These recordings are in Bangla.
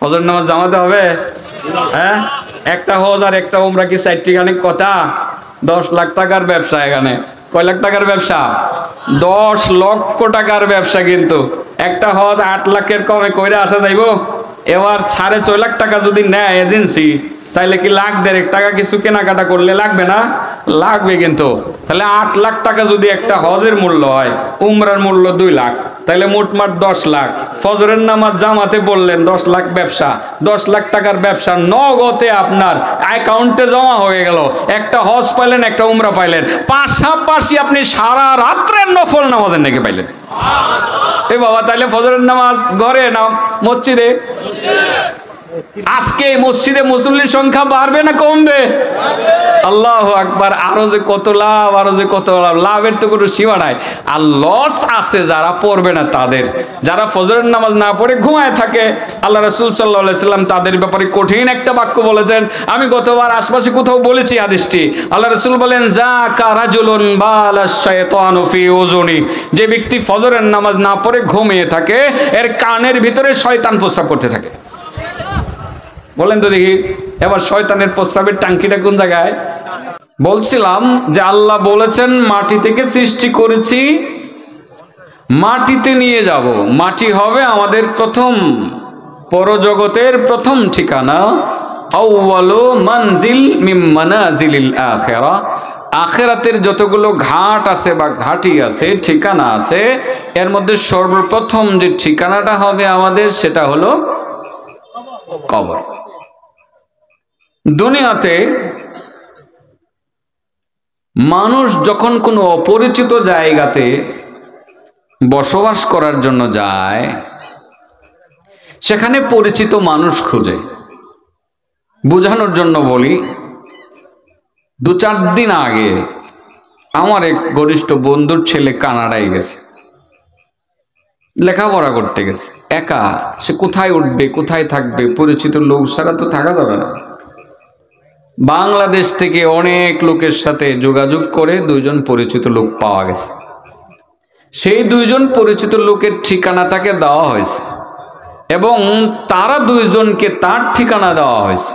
ফজর নামাজ জামাতে হবে? হ্যাঁ, একটা হজ আর একটা উমরা কি 4টি খানিক কথা? 10 লাখ টাকার ব্যবসা এখানে। কয় লাখ টাকার ব্যবসা? 10 লক্ষ টাকার ব্যবসা। কিন্তু একটা হজ 8 লাখের কমে কইরা আসা যাইব? এবার 4.5 লাখ টাকা যদি নেয় এজেন্সি, তাইলে কি লাখ 1.5 টাকা কিছু কেনাকাটা করলে লাগবে না? লাগবে। কিন্তু তাহলে 8 লাখ টাকা যদি একটা হজের মূল্য হয়, উমরার মূল্য 2 লাখ, তাহলে মোটমাট 10 লাখ। ফজরের নামাজ জামাতে বললেন 10 লাখ ব্যবসা, 10 লাখ টাকার ব্যবসা নগদে আপনার অ্যাকাউন্টে জমা হয়ে গেল। একটা হজ পাইলেন, একটা উমরা পাইলেন, পাশাপাশি আপনি সারা রাত্রের নফল নামাজের নাকি পাইলেন। এ বাবা, তাইলে ফজরের নামাজ ঘরে না মসজিদে? আজকে মসজিদে মুসল্লির সংখ্যা বাড়বে না কমবে? আল্লাহু আকবার। আরো যে কত লাভ, আরো যে কত লাভ। লাভের তো কোনো সীমা নাই। আর লস আছে যারা পড়বে না তাদের, যারা ফজরের নামাজ না পড়ে ঘুমায় থাকে। আল্লাহ রাসূল সাল্লাল্লাহু আলাইহি সাল্লাম তাদের ব্যাপারে কঠিন একটা বাক্য বলেছেন। আমি গতবার আশপাশে কোথাও বলেছি হাদিসটি। আল্লাহ রাসূল বলেন, যাকা রাজুলুন বালাশ শাইতানু ফি উযুনি, যে ব্যক্তি ফজরের নামাজ না পড়ে ঘুমিয়ে থাকে, এর কানের ভিতরে শয়তান প্রস্রাব করতে থাকে। বলেন তো দেখি, এবার শয়তানের প্রস্রাবের টাঙ্কিটা কোন জায়গায়? বলছিলাম যে আল্লাহ বলেছেন মাটি থেকে সৃষ্টি করেছি, মাটিতে নিয়ে যাব। মাটি হবে আমাদের প্রথম পরজগতের প্রথম ঠিকানা। আউয়ালু মানজিল মিন মানাজিলিল আখিরাহ, আখিরাতের যতগুলো ঘাট আছে বা ঘাটি আছে, ঠিকানা আছে, এর মধ্যে সর্বপ্রথম যে ঠিকানাটা হবে আমাদের, সেটা হলো কবর। দুনিয়াতে মানুষ যখন কোনো অপরিচিত জায়গাতে বসবাস করার জন্য যায়, সেখানে পরিচিত মানুষ খুঁজে। বোঝানোর জন্য বলি, 2-4 দিন আগে আমার এক ঘনিষ্ঠ বন্ধুর ছেলে কানাডায় গেছে, লেখাপড়া করতে গেছে। একা, সে কোথায় উঠবে, কোথায় থাকবে, পরিচিত লোক ছাড়া তো থাকা যাবে না। বাংলাদেশ থেকে অনেক লোকের সাথে যোগাযোগ করে 2 জন পরিচিত লোক পাওয়া গেছে। সেই 2 জন পরিচিত লোকের ঠিকানা তাকে দেওয়া হয়েছে এবং তারা 2 জনকে তার ঠিকানা দেওয়া হয়েছে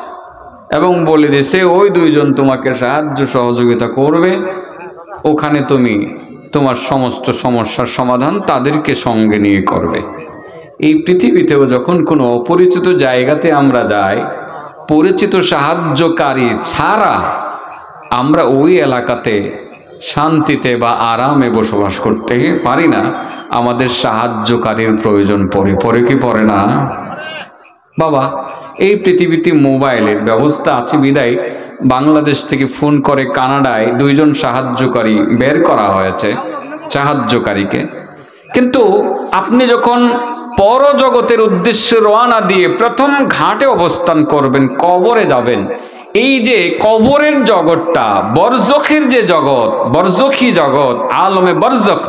এবং বলে দিয়েছে ওই 2 জন তোমাকে সাহায্য সহযোগিতা করবে, ওখানে তুমি তোমার সমস্ত সমস্যার সমাধান তাদেরকে সঙ্গে নিয়ে করবে। এই পৃথিবীতেও যখন কোনো অপরিচিত জায়গাতে আমরা যাই, পরিচিত সাহায্যকারী ছাড়া আমরা ওই এলাকাতে শান্তিতে বা আরামে বসবাস করতে পারি না। আমাদের সাহায্যকারীর প্রয়োজন পড়ে কি পড়ে না? বাবা, এই পৃথিবীতে মোবাইলের ব্যবস্থা আছে বিদায় বাংলাদেশ থেকে ফোন করে কানাডায় 2 জন সাহায্যকারী বের করা হয়েছে, সাহায্যকারীকে। কিন্তু আপনি যখন পরজগতের উদ্দেশ্যে রওনা দিয়ে প্রথম ঘাটে অবস্থান করবেন, কবরে যাবেন, এই যে কবরের জগৎটা, বরজখের যে জগৎ, বরজখী জগৎ, আলমে বরজখ,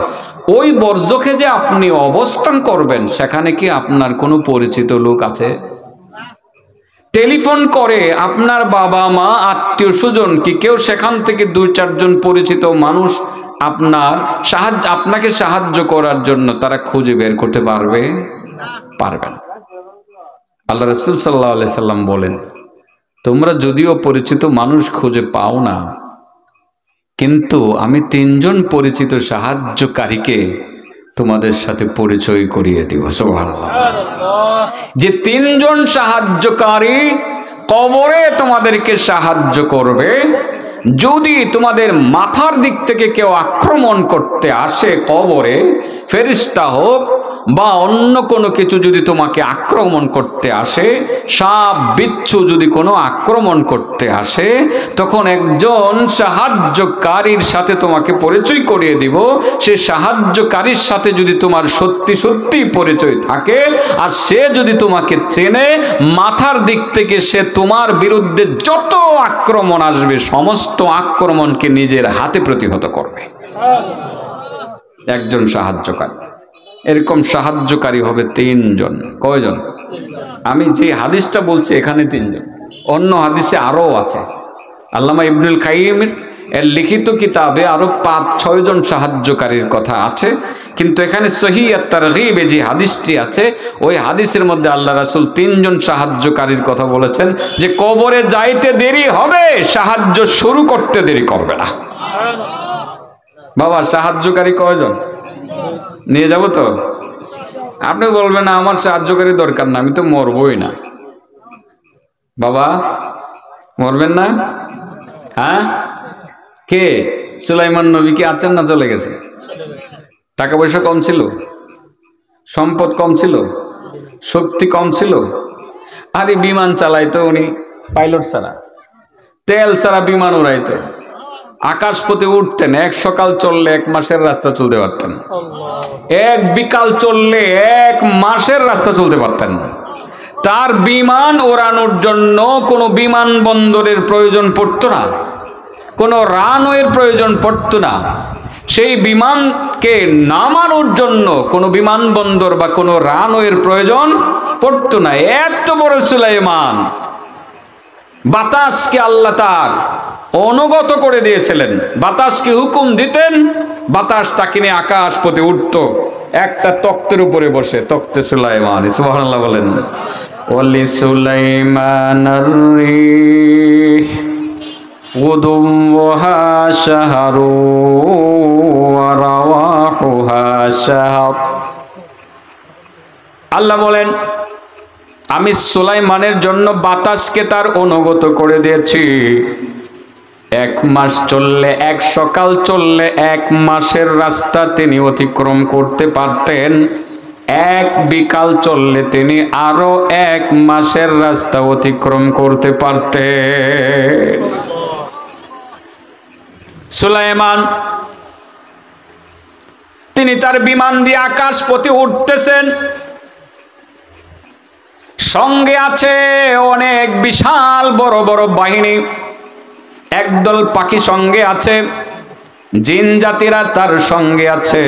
ওই বরজখে যে আপনি অবস্থান করবেন, সেখানে কি আপনার কোনো পরিচিত লোক আছে? টেলিফোন করে আপনার বাবা মা আত্মীয় স্বজন কি কেউ সেখান থেকে 2-4 জন পরিচিত মানুষ আপনাকে সাহায্য করার জন্য তারা খুঁজে বের করতে পারবে? পারবেন। আল্লাহ রাসূল সাল্লাল্লাহু আলাইহি সাল্লাম বলেন, তোমরা যদিও পরিচিত মানুষ খুঁজে পাও না, কিন্তু আমি 3 জন পরিচিত সাহায্যকারীকে তোমাদের সাথে পরিচয় করিয়ে দিব। সুবহানাল্লাহ। যে 3 জন সাহায্যকারী কবরে তোমাদেরকে সাহায্য করবে। যদি তোমাদের মাথার দিক থেকে কেউ আক্রমণ করতে আসে কবরে, ফেরেশতা হোক বা অন্য কোনো কিছু যদি তোমাকে আক্রমণ করতে আসে, সাপ বিচ্ছু যদি কোনো আক্রমণ করতে আসে, তখন একজন সাহায্যকারীর সাথে তোমাকে পরিচয় করিয়ে দিব। সে সাহায্যকারীর সাথে যদি তোমার সত্যি সত্যি পরিচয় থাকে আর সে যদি তোমাকে চেনে, মাথার দিক থেকে সে তোমার বিরুদ্ধে যত আক্রমণ আসবে সমস্ত আক্রমণকে নিজের হাতে প্রতিহত করবে। একজন সাহায্যকারী। এরকম সাহায্যকারী হবে 3 জন। কয়জন? আমি যে হাদিসটা বলছি এখানে 3 জন, অন্য হাদিসে আরো আছে। আল্লামা ইবনুল কাইয়িমের এর লিখিত কিতাবে আরো 5-6 জন সাহায্যকারীর কথা আছে, কিন্তু এখানে সহিহ আত-তারগীবে যে হাদিসটি আছে ওই হাদিসের মধ্যে আল্লাহ রাসূল 3 জন সাহায্যকারীর কথা বলেছেন, যে কবরে যাইতে দেরি হবে, সাহায্য শুরু করতে দেরি করবে না। বাবা সাহায্যকারী কয়জন নিয়ে যাব তো? আপনি বলবেন না আমার সাহায্যকারী দরকার না, আমি তো মরবই না। বাবা মরবেন না? হ্যাঁ, কে? সুলাইমান নবী কি আছেন না চলে গেছে? টাকা পয়সা কম ছিল, সম্পদ কম ছিল, শক্তি কম ছিল? আরে বিমান চালাইতো উনি, পাইলট ছাড়া, তেল ছাড়া বিমান উড়াইতো, আকাশপথে উঠতেন, এক সকাল চললে 1 মাসের রাস্তা চলতে পারতেন, এক বিকাল চললে 1 মাসের রাস্তা চলতে পারতেন। তার বিমান ওড়ানোর জন্য কোনো বিমানবন্দরের প্রয়োজন পড়তো না, কোনো রানওয়ের প্রয়োজন পড়তো না। সেই বিমানকে নামানোর জন্য কোনো বিমানবন্দর বা কোনো রানওয়ের প্রয়োজন পড়তো না। এত বড় সুলাইমান, বাতাসকে আল্লাহ তার অনুগত করে দিয়েছিলেন। বাতাসকে হুকুম দিতেন, বাতাস তাকে নিয়ে আকাশ পথে উঠত, একটা তক্তের উপরে বসে, তক্তে সুলাইমান। সুবহানাল্লাহ বলেন। ওয়ালি সুলাইমানার রিহ গুদুওহা শাহরু ওয়া রাওয়াহুহা শাহর। আল্লাহ বলেন আমি সুলাইমানের জন্য বাতাসকে তার অনুগত করে দিয়েছি। 1 মাস চললে, 1 সকাল চললে 1 মাসের রাস্তা তিনি অতিক্রম করতে পারতেন, 1 বিকাল চললে তিনি আরো 1 মাসের রাস্তা অতিক্রম করতে পারতেন। সুলাইমান তিনি তার বিমান দিয়ে আকাশ পথে উঠতেছেন, সঙ্গে আছে অনেক বিশাল বড় বড় বাহিনী, একদল পাখি সঙ্গে আছে, জিন জাতিরা তার সঙ্গে আছে।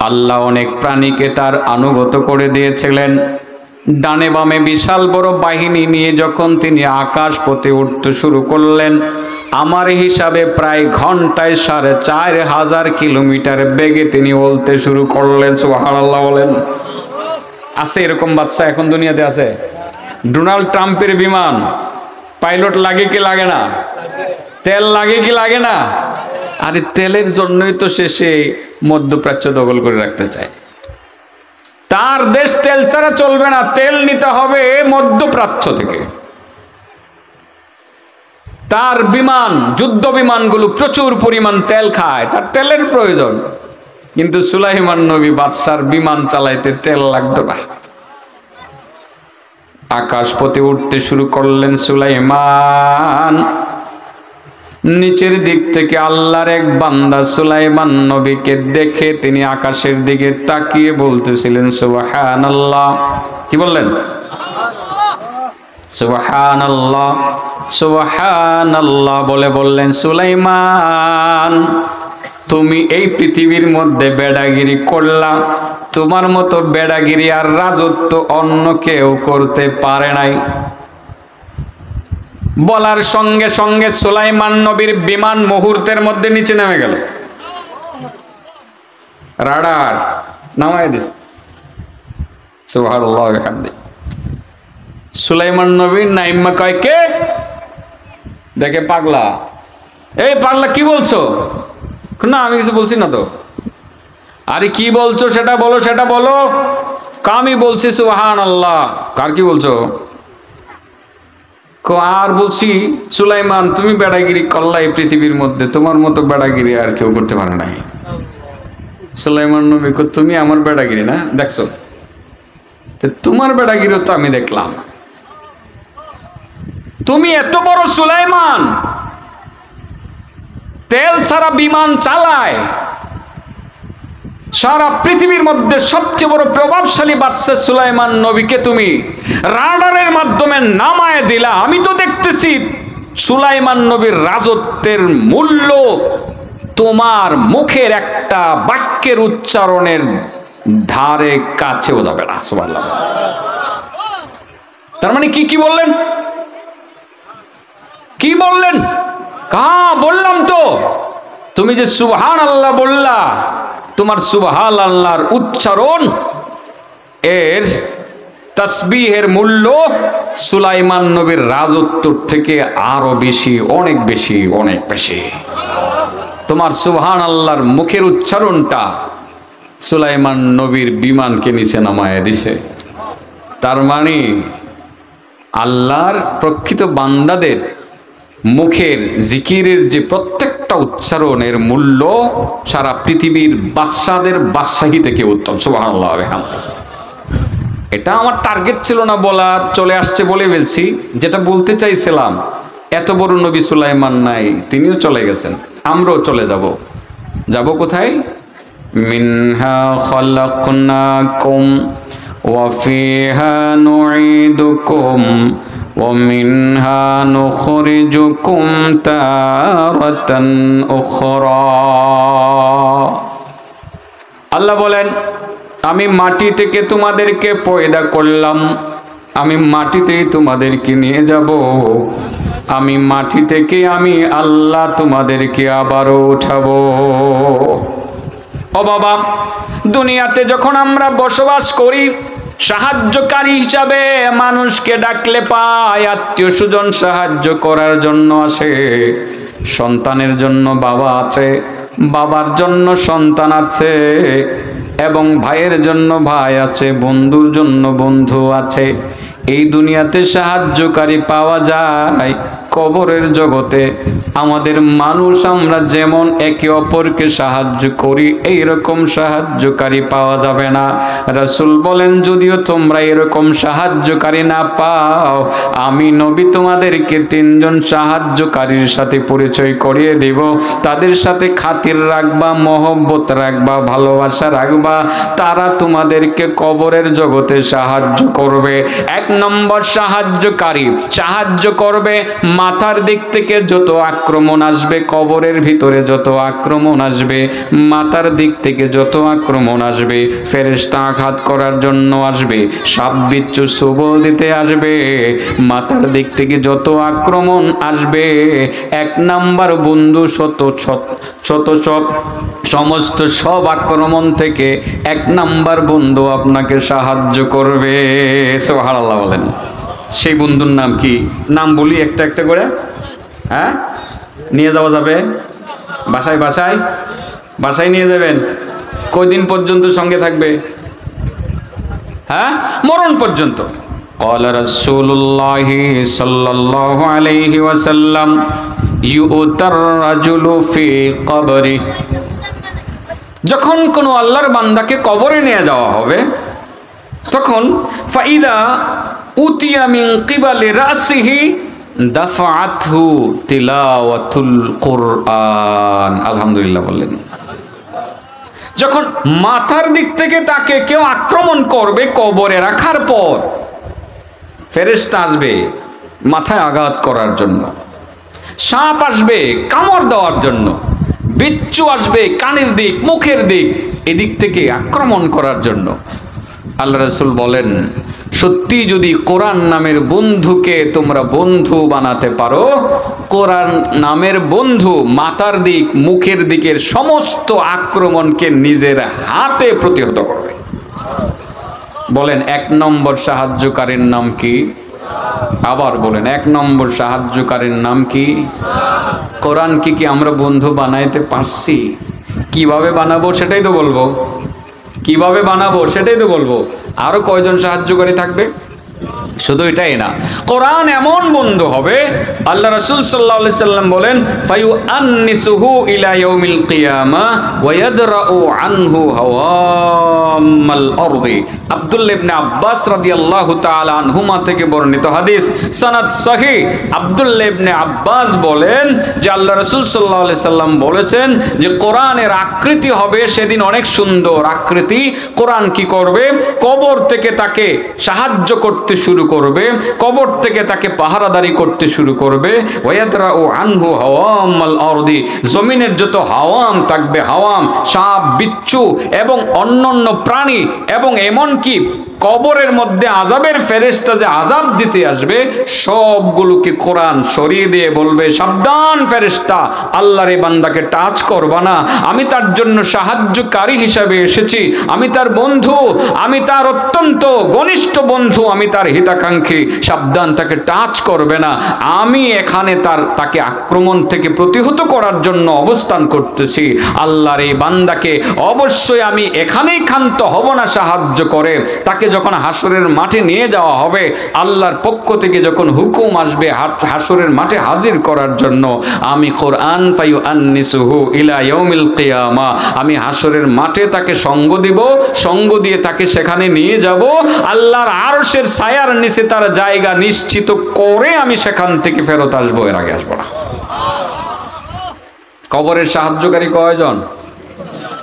আল্লাহ অনেক প্রাণীকে তার আনুগত করে দিয়েছিলেন। ডানে বামে বিশাল বড় বাহিনী নিয়ে যখন তিনি আকাশ পথে উঠতে শুরু করলেন, আমার হিসাবে প্রায় ঘন্টায় 4500 কিলোমিটার বেগে তিনি উড়তে শুরু করলেন। সুবহানাল্লাহ বলেন। আছে এরকম বাদশা এখন দুনিয়াতে আছে? ডোনাল্ড ট্রাম্পের বিমান পাইলট লাগে কি লাগে না? তেল লাগে কি লাগে না? আরে তেলের জন্যই তো সে মধ্যপ্রাচ্য দখল করে রাখতে চায়। তার দেশ তেল ছাড়া চলবে না, তেল নিতে হবে মধ্যপ্রাচ্য থেকে। তার বিমান, যুদ্ধ বিমানগুলো প্রচুর পরিমাণ তেল খায়, তার তেলের প্রয়োজন। কিন্তু সুলাইমান নবী বাদশার বিমান চালাইতে তেল লাগতো না। আকাশ পথে উঠতে শুরু করলেন সুলাইমান। নিচের দিক থেকে আল্লাহর এক বান্দা সুলাইমান নবীকে দেখে তিনি আকাশের দিকে তাকিয়ে বলতেছিলেন সুবহানাল্লাহ। কি বললেন? সুবহানাল্লাহ সুবহানাল্লাহ বলে বললেন, সুলাইমান তুমি এই পৃথিবীর মধ্যে বেড়াগিরি করলা, তোমার মতো বেড়াগিরি আর রাজত্ব অন্য কেউ করতে পারে নাই। বলার সঙ্গে সঙ্গে সুলাইমান নবীর বিমান মুহূর্তের মধ্যে নিচে নেমে গেল। রাডার নামায় দিস। সুবহানাল্লাহ ওয়া বিহামদিহি। সুলাইমান নবী নাইম্মা কয়, কে? দেখে পাগলা। এই পাগলা কি বলছো? না আমি কিছু বলছি না তো। আরে কি বলছো সেটা বলো, সেটা বলো। আমি বলছি সুবহানাল্লাহ। কার কি বলছো? আর বলছি সুলাইমান তুমি বেড়াগিরি করলা এই পৃথিবীর মধ্যে, তোমার মতো বেড়াগিরি আর কেউ করতে পারে নাই। সুলাইমান নবী কো, তুমি আমার বেড়াগিরি না দেখছো? তোমার বেড়াগিরিও তো আমি দেখলাম। তুমি এত বড় সুলাইমান, তেল ছাড়া বিমান চালায়, সারা পৃথিবীর মধ্যে সবচেয়ে বড় প্রভাবশালী বাদশা সুলাইমান নবীকে তুমি রাডারের মাধ্যমে নামায় দিলা। আমি তো দেখতেছি সুলাইমান নবীর রাজত্বের মূল্য তোমার মুখের একটা বাক্যের উচ্চারণের ধারে কাছেও যাবে না। সুবহানাল্লাহ। তার মানে কি বললেন? কি বললেন? বললাম তো, তুমি যে সুবহানাল্লাহ বললা, তোমার সুবহানাল্লাহর উচ্চারণ এর তাসবিহের মূল্য সুলাইমান নবীর রাজত্বর থেকে আরো বেশি, অনেক বেশি, অনেক বেশি। তোমার সুবহানাল্লাহর মুখের উচ্চারণটা সুলাইমান নবীর বিমানকে নিচে নামায় দিছে। তার মানে আল্লাহর প্রকৃত বান্দাদের মুখের জিকিরের যে প্রত্যেকটা উচ্চারণের মূল্য সারা পৃথিবীর বাদশাদের বাদশাহী থেকে উত্তম। সুবহানাল্লাহ। এটা আমার টার্গেট ছিল না বলার, চলে আসছে বলে বলছি। যেটা বলতে চাইছিলাম, এত বড় নবী সুলাইমান নাই, তিনিও চলে গেছেন, আমরাও চলে যাব। যাব কোথায়? মিনহা খালাকনাকুম ওয়া ফিহা নুঈদুকুম ওয়া মিনহা নুখরিজুকুম তারাতান উখরা। আল্লাহ বলেন, আমি মাটি থেকে তোমাদেরকে পয়দা করলাম, আমি মাটিতেই তোমাদেরকে নিয়ে যাব, আমি মাটি থেকে আমি আল্লাহ তোমাদেরকে আবারও উঠাবো। ও বাবা, দুনিয়াতে যখন আমরা বসবাস করি, সাহায্যকারী হিসাবে মানুষকে ডাকলে পাই, আত্মীয় স্বজন সাহায্য করার জন্য আসে। সন্তানের জন্য বাবা আছে, বাবার জন্য সন্তান আছে, এবং ভাইয়ের জন্য ভাই আছে, বন্ধুর জন্য বন্ধু আছে। এই দুনিয়াতে সাহায্যকারী পাওয়া যায়, কবরের জগতে আমাদের মানুষ আমরা যেমন একে অপরকে সাহায্য করি, এইরকম সাহায্যকারী পাওয়া যাবে না। রাসূল বলেন, যদিও তোমরা এরকম সাহায্যকারী না পাও, আমি নবী তোমাদেরকে তিনজন সাহায্যকারীর সাথে পরিচয় করিয়ে দেব। তাদের সাথে খাতির রাখবা, মহব্বত রাখবা, ভালোবাসা রাখবা, তারা তোমাদেরকে কবরের জগতে সাহায্য করবে। এক নম্বর সাহায্যকারী সাহায্য করবে, মাথার দিক থেকে যত আক্রমণ আসবে, কবরের ভিতরে যত আক্রমণ আসবে, মাথার দিক থেকে যত আক্রমণ আসবে, ফেরেশতা আঘাত করার জন্য আসবে, সাপ বিচ্ছু সবল দিতে আসবে, মাথার দিক থেকে যত আক্রমণ আসবে, এক নাম্বার বন্ধু সমস্ত সব আক্রমণ থেকে এক নাম্বার বন্ধু আপনাকে সাহায্য করবে। সুবহানাল্লাহ বলেন। সেই বন্ধুর নাম কি? নাম বলি একটা একটা করে। হ্যাঁ, নিয়ে যাওয়া যাবে বাসায়? বাসায় বাসায় নিয়ে যাবেন। কয়দিন পর্যন্ত সঙ্গে থাকবে? হ্যাঁ, মরণ পর্যন্ত। قال رسول الله صلى الله عليه وسلم يؤتى الرجل في قبره। যখন কোনো আল্লাহর বান্দাকে কবরে নিয়ে যাওয়া হবে, তখন ফাইদা উতিয়া মিন কিবালি রাসিহি দাফাআতহু তিলাওয়াতুল কুরআন। আলহামদুলিল্লাহ বললেন। যখন মাথার দিক থেকে তাকে কেউ আক্রমণ করবে, কবরে রাখার পর ফেরেশতা আসবে মাথায় আঘাত করার জন্য, সাপ আসবে কামড় দেওয়ার জন্য, বিচ্ছু আসবে কানের দিক, মুখের দিক, এদিক থেকে আক্রমণ করার জন্য। আল্লাহ রাসূল বলেন, সত্যি যদি কোরআন নামের বন্ধুকে তোমরা বন্ধু বানাতে পারো, কোরআন নামের বন্ধু মাথার দিক, মুখের দিকের সমস্ত আক্রমণকে নিজের হাতে প্রতিহত করবে। বলেন, এক নম্বর সাহায্যকারীর নাম কি? আবার বলেন, এক নম্বর সাহায্যকারীর নাম কি? কোরআন কি আমরা বন্ধু বানাইতে পারছি? কিভাবে বানাবো সেটাই তো বলবো। কিভাবে বানাবো সেটাই তো বলবো। আরো কয়জন সাহায্যকারী থাকবে? শুধু এটাই না, কোরআন এমন বন্ধু হবে, আল্লাহ রাসূল সাল্লাল্লাহু আলাইহি সাল্লাম বলেন, ফায়ুআন্নিসুহু ইলা ইয়াউমিল কিয়ামা ওয়া ইয়াদরাউ আনহু হাওয়ামাল আরদি। আব্দুল্লাহ ইবনে আব্বাস রাদিয়াল্লাহু তাআলা আনহুমা থেকে বর্ণিত হাদিস, সনদ সহিহ। আব্দুল্লাহ ইবনে আব্বাস বলেন যে আল্লাহ রাসূল সাল্লাল্লাহু আলাইহি সাল্লাম বলেছেন যে কোরআনের আকৃতি হবে সেদিন অনেক সুন্দর আকৃতি। কোরআন কি করবে? কবর থেকে তাকে সাহায্য করতে শুরু করবে, কবর থেকে তাকে পাহারাদারি করতে শুরু করবে। ওয়ায়াদরাউ আনহু হাওয়ামাল আরদি, জমিনের যত হাওয়াম থাকবে, হাওয়াম, সাপ, বিচ্ছু এবং অন্যান্য প্রাণী এবং এমনকি কবরের মধ্যে আযাবের ফেরেশতা যে আযাব দিতে আসবে সবগুলোকে কোরআন সরিয়ে দিয়ে বলবে, সাবধান ফেরেশতা, আল্লাহর এই বান্দাকে টাচ করবা না, আমি তার জন্য সাহায্যকারী হিসাবে এসেছি, আমি তার বন্ধু, আমি তার অত্যন্ত ঘনিষ্ঠ বন্ধু, আমি তার হিতাকাঙ্ক্ষী, সাবধান, তাকে টাচ করবে না, আমি এখানে তাকে আক্রমণ থেকে প্রতিহত করার জন্য অবস্থান করতেছি। আল্লাহর এই বান্দাকে অবশ্যই আমি এখানেই ক্ষান্ত হব না সাহায্য করে। তাকে যখন হাসরের মাঠে নিয়ে যাওয়া হবে, আল্লাহর পক্ষ থেকে যখন হুকুম আসবে হাসরের মাঠে হাজির করার জন্য, আমি কোরআন ফায়ুআন্নিসুহু ইলা ইয়াউমিল কিয়ামা, আমি হাসরের মাঠে তাকে সঙ্গ দিব, সঙ্গ দিয়ে তাকে সেখানে নিয়ে যাব, আল্লাহর আরশের ছায়ার নিচে তার জায়গা নিশ্চিত করে আমি সেখান থেকে ফেরত আসবো, এর আগে আসবো না। কবরের সাহায্যকারী কয়জন?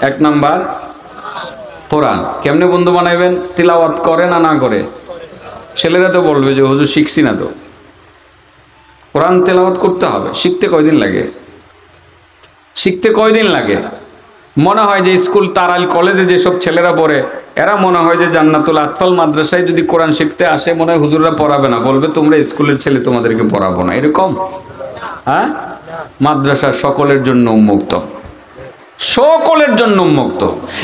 এক নাম্বার কোরআন। কেমনে বন্ধু বানাইবেন? তিলাওয়াত করে না না করে? ছেলেরা তো বলবে যে হুজুর শিখছি না তো। কোরআন তেলাওয়াত করতে হবে। শিখতে কয়দিন লাগে? শিখতে কয়দিন লাগে? মনে হয় যে স্কুল তারাল কলেজে যেসব ছেলেরা পড়ে এরা মনে হয় যে জান্নাতুল আতফাল মাদ্রাসায় যদি কোরআন শিখতে আসে মনে হয় হুজুররা পড়াবে না, বলবে তোমরা স্কুলের ছেলে, তোমাদেরকে পড়াবো না, এরকম। হ্যাঁ, মাদ্রাসা সকলের জন্য উন্মুক্ত, সকলের জন্য উন্মুক্ত।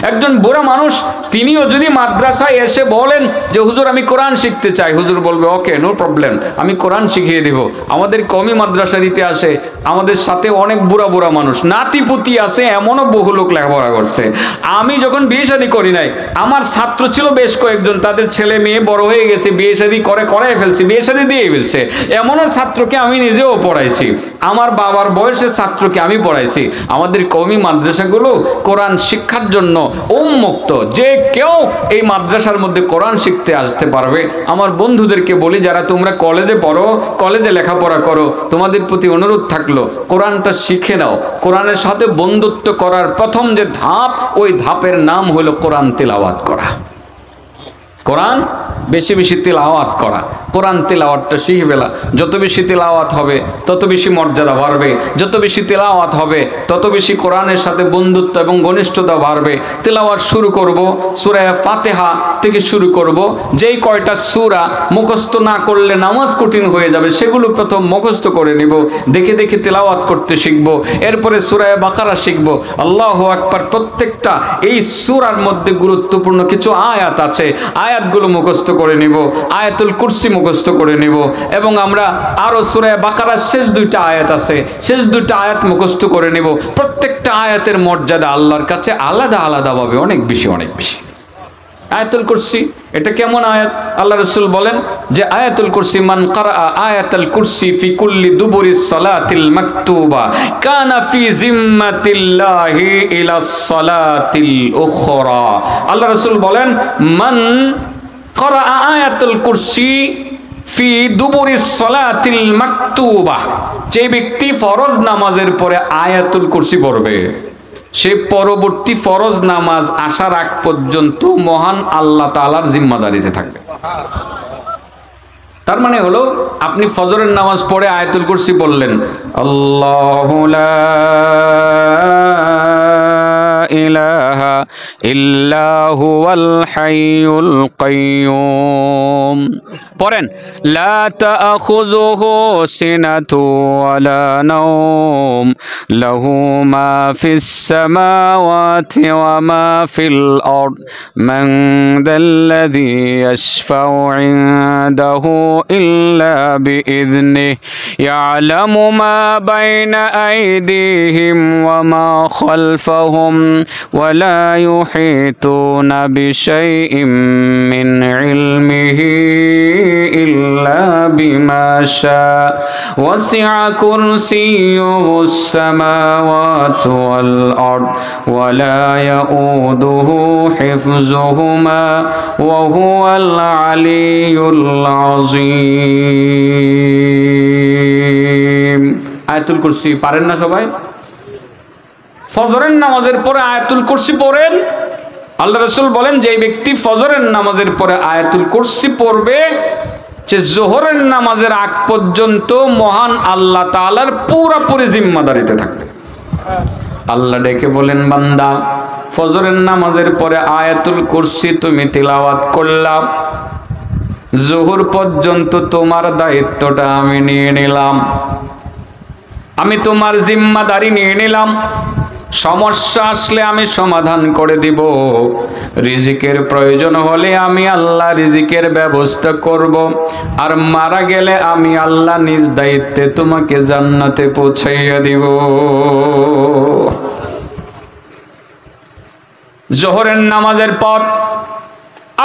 একজন বুড়া মানুষ তিনিও যদি মাদ্রাসায় এসে বলেন যে হুজুর আমি কোরআন শিখতে চাই, হুজুর বলবে ওকে, নো প্রবলেম, আমি কোরআন শিখিয়ে দিব। আমাদের কওমি মাদ্রাসার ইতিহাসে আমাদের সাথে অনেক বুড়া বুড়া মানুষ, নাতিপুতি আছে, এমনও বহু লোক লেখাপড়া করছে। আমি যখন বিয়ে শাদী করি নাই, আমার ছাত্র ছিল বেশ কয়েকজন, তাদের ছেলে মেয়ে বড় হয়ে গেছে, বিয়ে শাদী করাই ফেলছে, বিয়ে শাদী দিয়ে ফেলছে। এমনও ছাত্রকে আমি নিজেও পড়াইছি, আমার বাবার বয়সের ছাত্রকে আমি পড়াইছি। আমাদের কওমি মাদ্রাসা গুলো কোরআন শিক্ষার জন্য উন্মুক্ত, যে কেউ এই মাদ্রাসার মধ্যে কোরআন শিখতে আসতে পারবে। আমার বন্ধুদেরকে বলি, যারা তোমরা কলেজে পড়ো, কলেজে লেখাপড়া করো, তোমাদের প্রতি অনুরোধ থাকলো কোরআনটা শিখে নাও। কোরআনের সাথে বন্ধুত্ব করার প্রথম যে ধাপ, ওই ধাপের নাম হলো কোরআন তিলাওয়াত করা। কোরআন বেশি বেশি তিলাওয়াত করা, কোরআন তিলাওয়াতটা শিখে ফেলা। যত বেশি তিলাওয়াত হবে তত বেশি মর্যাদা বাড়বে, যত বেশি তিলাওয়াত হবে তত বেশি কোরআনের সাথে বন্ধুত্ব এবং ঘনিষ্ঠতা বাড়বে। তিলাওয়াত শুরু করব, সূরা ফাতিহা থেকে শুরু করব। যেই কয়টা সূরা মুখস্থ না করলে নামাজ কঠিন হয়ে যাবে, সেগুলো প্রথম মুখস্থ করে নিব, দেখে দেখে তিলাওয়াত করতে শিখব। এরপরে সূরা বাকারা শিখব। আল্লাহু আকবার। প্রত্যেকটা এই সূরার মধ্যে গুরুত্বপূর্ণ কিছু আয়াত আছে, আয়াতগুলো মুখস্থ করে নিব। আয়াতুল কুরসি মুখস্থ করে নিব, এবং আমরা আরো সূরা বাকারার শেষ দুইটা আয়াত আছে, শেষ দুইটা আয়াত মুখস্থ করে নিব। প্রত্যেকটা আয়াতের মর্যাদা আল্লাহর কাছে আলাদা আলাদা ভাবে অনেক বেশি, অনেক বেশি। আয়াতুল কুরসি এটা কেমন আয়াত? আল্লাহ রাসূল বলেন যে আয়াতুল কুরসি, মান ক্বারা আয়াতুল কুরসি ফি কুল্লি দুবুরিস সালাতিল মাকতুবা কানা ফি জিম্মাতিল্লাহি ইলাস সালাতিল উখরা। আল্লাহ রাসূল বলেন, মান ক্বারা আয়াতুল কুরসি ফি দুবুরিস সালাতিল মাকতুবা, যে ব্যক্তি ফরজ নামাজের পরে আয়াতুল কুরসি পড়বে, সে পরবর্তী ফরজ নামাজ আসার আগ পর্যন্ত মহান আল্লাহ তাআলার জিম্মাদারিতে থাকবে। তার মানে হলো, আপনি ফজরের নামাজ পড়ে আয়াতুল কুরসি বললেন, আল্লাহু লা ইলাহা ইল্লা হুয়াল হাইয়ুল কাইয়্যুম, পড়েন লা তাআখুযুহু সিনাতু ওয়ালা নাওম লাহু মা ফিস সামাওয়াতি ওয়া মা ফিল আরদ মান যাল্লাযী ইয়াশফাউ ইনদাহু ইল্লা বিইذনিহি ইয়ালামু মা বাইনা আইদিহিম ওয়া মা খালফাহুম ওয়া লা ইউহিতুনা বিশাইইন মিন ইলমিহি ইল্লা বিমা শাআ ওয়াসি'a কুরসিয়ুহুস সামাওয়াতি ওয়াল আরদ ওয়া লা ইয়াউদুহু হিফযুহুমা ওয়া হুয়াল আলিয়্যুল আযীম। আয়াতুল কুরসি পারেন না সবাই? ফজরের নামাজের পরে আয়াতুল কুরসি পড়েন। আল্লাহ রাসূল বলেন, যে ব্যক্তি ফজরের নামাজের পরে আয়াতুল কুরসি পড়বে, সে জোহরের নামাজের আগ পর্যন্ত মহান আল্লাহ তাআলার পুরোপুরি জিম্মাদারিতে থাকবে। আল্লাহ ডেকে বলেন, বান্দা ফজরের নামাজের পরে আয়াতুল কুরসি তুমি তিলাওয়াত করলাম, জোহর পর্যন্ত তোমার দায়িত্বটা আমি নিয়ে নিলাম, আমি তোমার জিম্মাদারি নিয়ে নিলাম। সমস্যা আসলে আমি সমাধান করে দিব, রিজিকের প্রয়োজন হলে আমি আল্লাহ রিজিকের ব্যবস্থা করব, আর মারা গেলে আমি আল্লাহ নিজ দায়িত্বে তোমাকে জান্নাতে পৌঁছাইয়া দিব। জোহরের নামাজের পর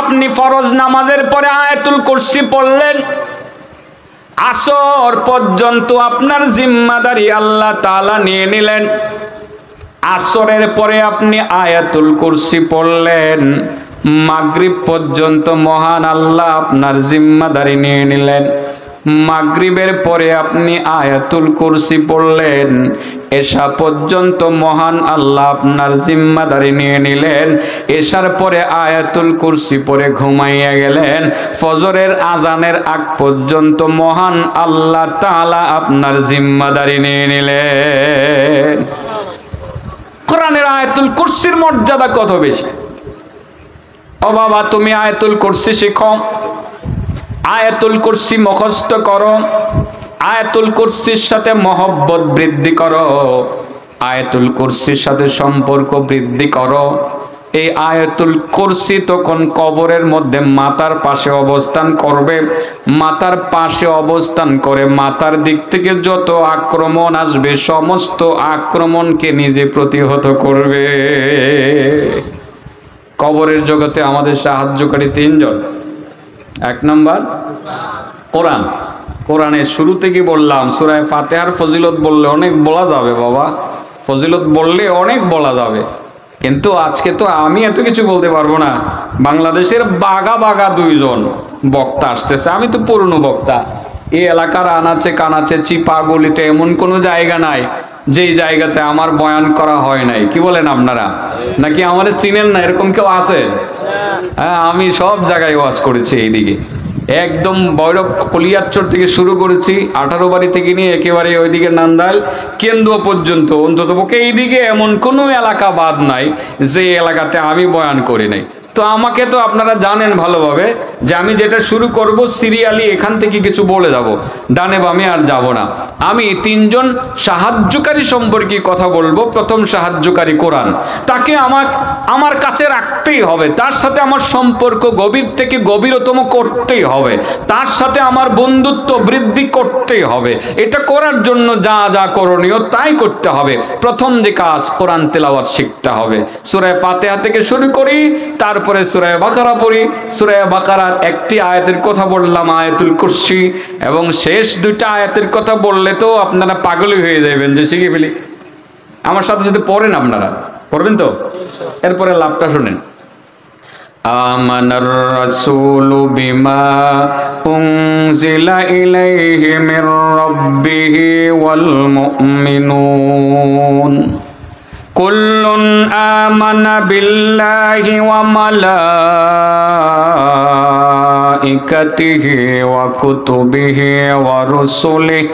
আপনি ফরজ নামাজের পরে আয়াতুল কুরসি পড়লেন, আসর পর্যন্ত আপনার জিম্মাদারি আল্লাহ তাআলা নিয়ে নিলেন। আসরের পরে আপনি আয়াতুল কুরসি পড়লেন, মাগরিব পর্যন্ত মহান আল্লাহ আপনার জিম্মাদারি নিয়ে নিলেন। মাগরিবের পরে আপনি আয়াতুল কুরসি পড়লেন, এশা পর্যন্ত মহান আল্লাহ আপনার জিম্মাদারি নিয়ে নিলেন। এশার পরে আয়াতুল কুরসি পরে ঘুমাইয়া গেলেন। ফজরের আজানের আগ পর্যন্ত মহান আল্লাহ তাআলা আপনার জিম্মাদারি নিয়ে নিলেন। কোরআনের আয়াতুল কুরসির মর্যাদা কত বেশি! ও বাবা, তুমি আয়াতুল কুরসি শিখো, আয়াতুল কুরসি মুখস্থ করো, আয়াতুল কুরসির সাথে মহব্বত বৃদ্ধি করো, আয়াতুল কুরসির সাথে সম্পর্ক বৃদ্ধি করো। এই আয়াতুল কুরসি তখন কবরের মধ্যে মাথার পাশে অবস্থান করবে। মাথার পাশে অবস্থান করে মাথার দিক থেকে যত আক্রমণ আসবে সমস্ত আক্রমণকে নিজে প্রতিহত করবে। কবরের জগতে আমাদের সাহায্যকারী তিনজন। এক নাম্বার কোরআন। কোরআনের শুরু থেকে বললাম, সূরা ফাতিহার ফজিলত বললে অনেক বলা যাবে বাবা, ফজিলত বললে অনেক বলা যাবে, কিন্তু আজকে তো আমি এত কিছু বলতে পারবো না। বাংলাদেশের বাগা বাগা দুইজন বক্তা আসতেছে, আমি তো পুরনো বক্তা। এই এলাকার আনাচে কানাচে চিপা গলিতে এমন কোনো জায়গা নাই যেই জায়গাতে আমার বয়ান করা হয় নাই। কি বলেন আপনারা? নাকি আমাদের চিনেন না, এরকম কেউ আছে? হ্যাঁ, আমি সব জায়গায় ওয়াজ করেছি। এইদিকে একদম বৈরব কলিয়ারচর থেকে শুরু করেছি, 18 বাড়ি থেকে নিয়ে একেবারে ওইদিকে নান্দাইল কেন্দ্র পর্যন্ত, অন্ততপক্ষে এইদিকে এমন কোনো এলাকা বাদ নাই যে এলাকাতে আমি বয়ান করি নাই। তো আমাকে তো আপনারা জানেন ভালোভাবে যে আমি যেটা শুরু করব সিরিয়ালি এখান থেকে কিছু বলে যাব, ডানে বামে আর যাব না। আমি তিনজন সাহায্যকারী সম্পর্কে কথা বলবো। প্রথম সাহায্যকারী কোরআন, তাকে আমার কাছে রাখতেই হবে, তার সাথে আমার সম্পর্ক গভীর থেকে গভীরতম করতেই হবে, তার সাথে আমার বন্ধুত্ব বৃদ্ধি করতেই হবে। এটা করার জন্য যা যা করণীয় তাই করতে হবে। প্রথম যে কাজ, কোরআন তেলাওয়াত শিখতে হবে। সূরা ফাতিহা থেকে শুরু করি, তারপরে সূরা বাকারা পড়ি। সূরা বাকারার একটি আয়াতের কথা বললাম, আয়াতুল কুরসি, এবং শেষ দুইটা আয়াতের কথা বললে তো আপনারা পাগলই হয়ে যাবেন যে শিখে ফেলি। আমার সাথে সাথে পড়েন, আপনারা পড়বেন তো? এরপরে লাভটা শুনেন। আমানার রাসূলু বিমা উনজিলা ইলাইহি মির রাব্বিহি ওয়াল মুমিনুন কুল্লুন আমানা বিল্লাহি ওয়া মালাইকাতিহি ওয়া কুতুবিহি ওয়া রুসুলিহি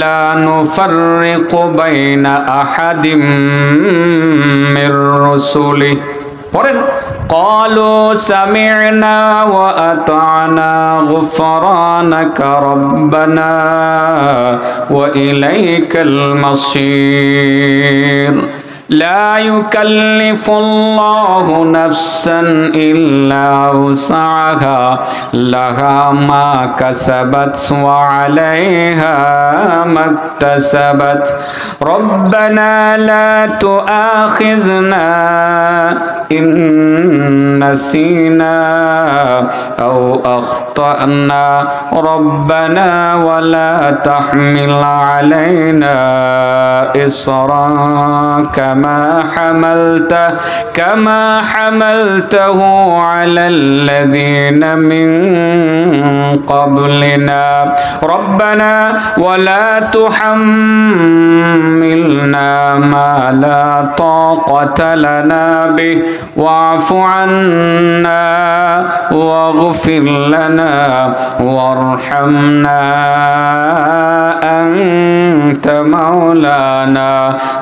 লা নুফাররিকু বাইনা আহাদিম মির রুসুলিহি। পড়েন। قالوا سمعنا وأطعنا غفرانك ربنا وإليك المصير لا يكلف الله نفسا إلا وسعها لها ما كسبت وعليها ما اكتسبت ربنا لا تؤاخذنا إن نسينا أو أخطأنا ربنا ولا تحمل علينا إصرا كما حملته على الذين من قبلنا ربنا ولا تحملنا ما لا طاقة لنا به ওয়াফু আন্না ওয়াগফির লানা ওয়ারহামনা আনতা মাওলানা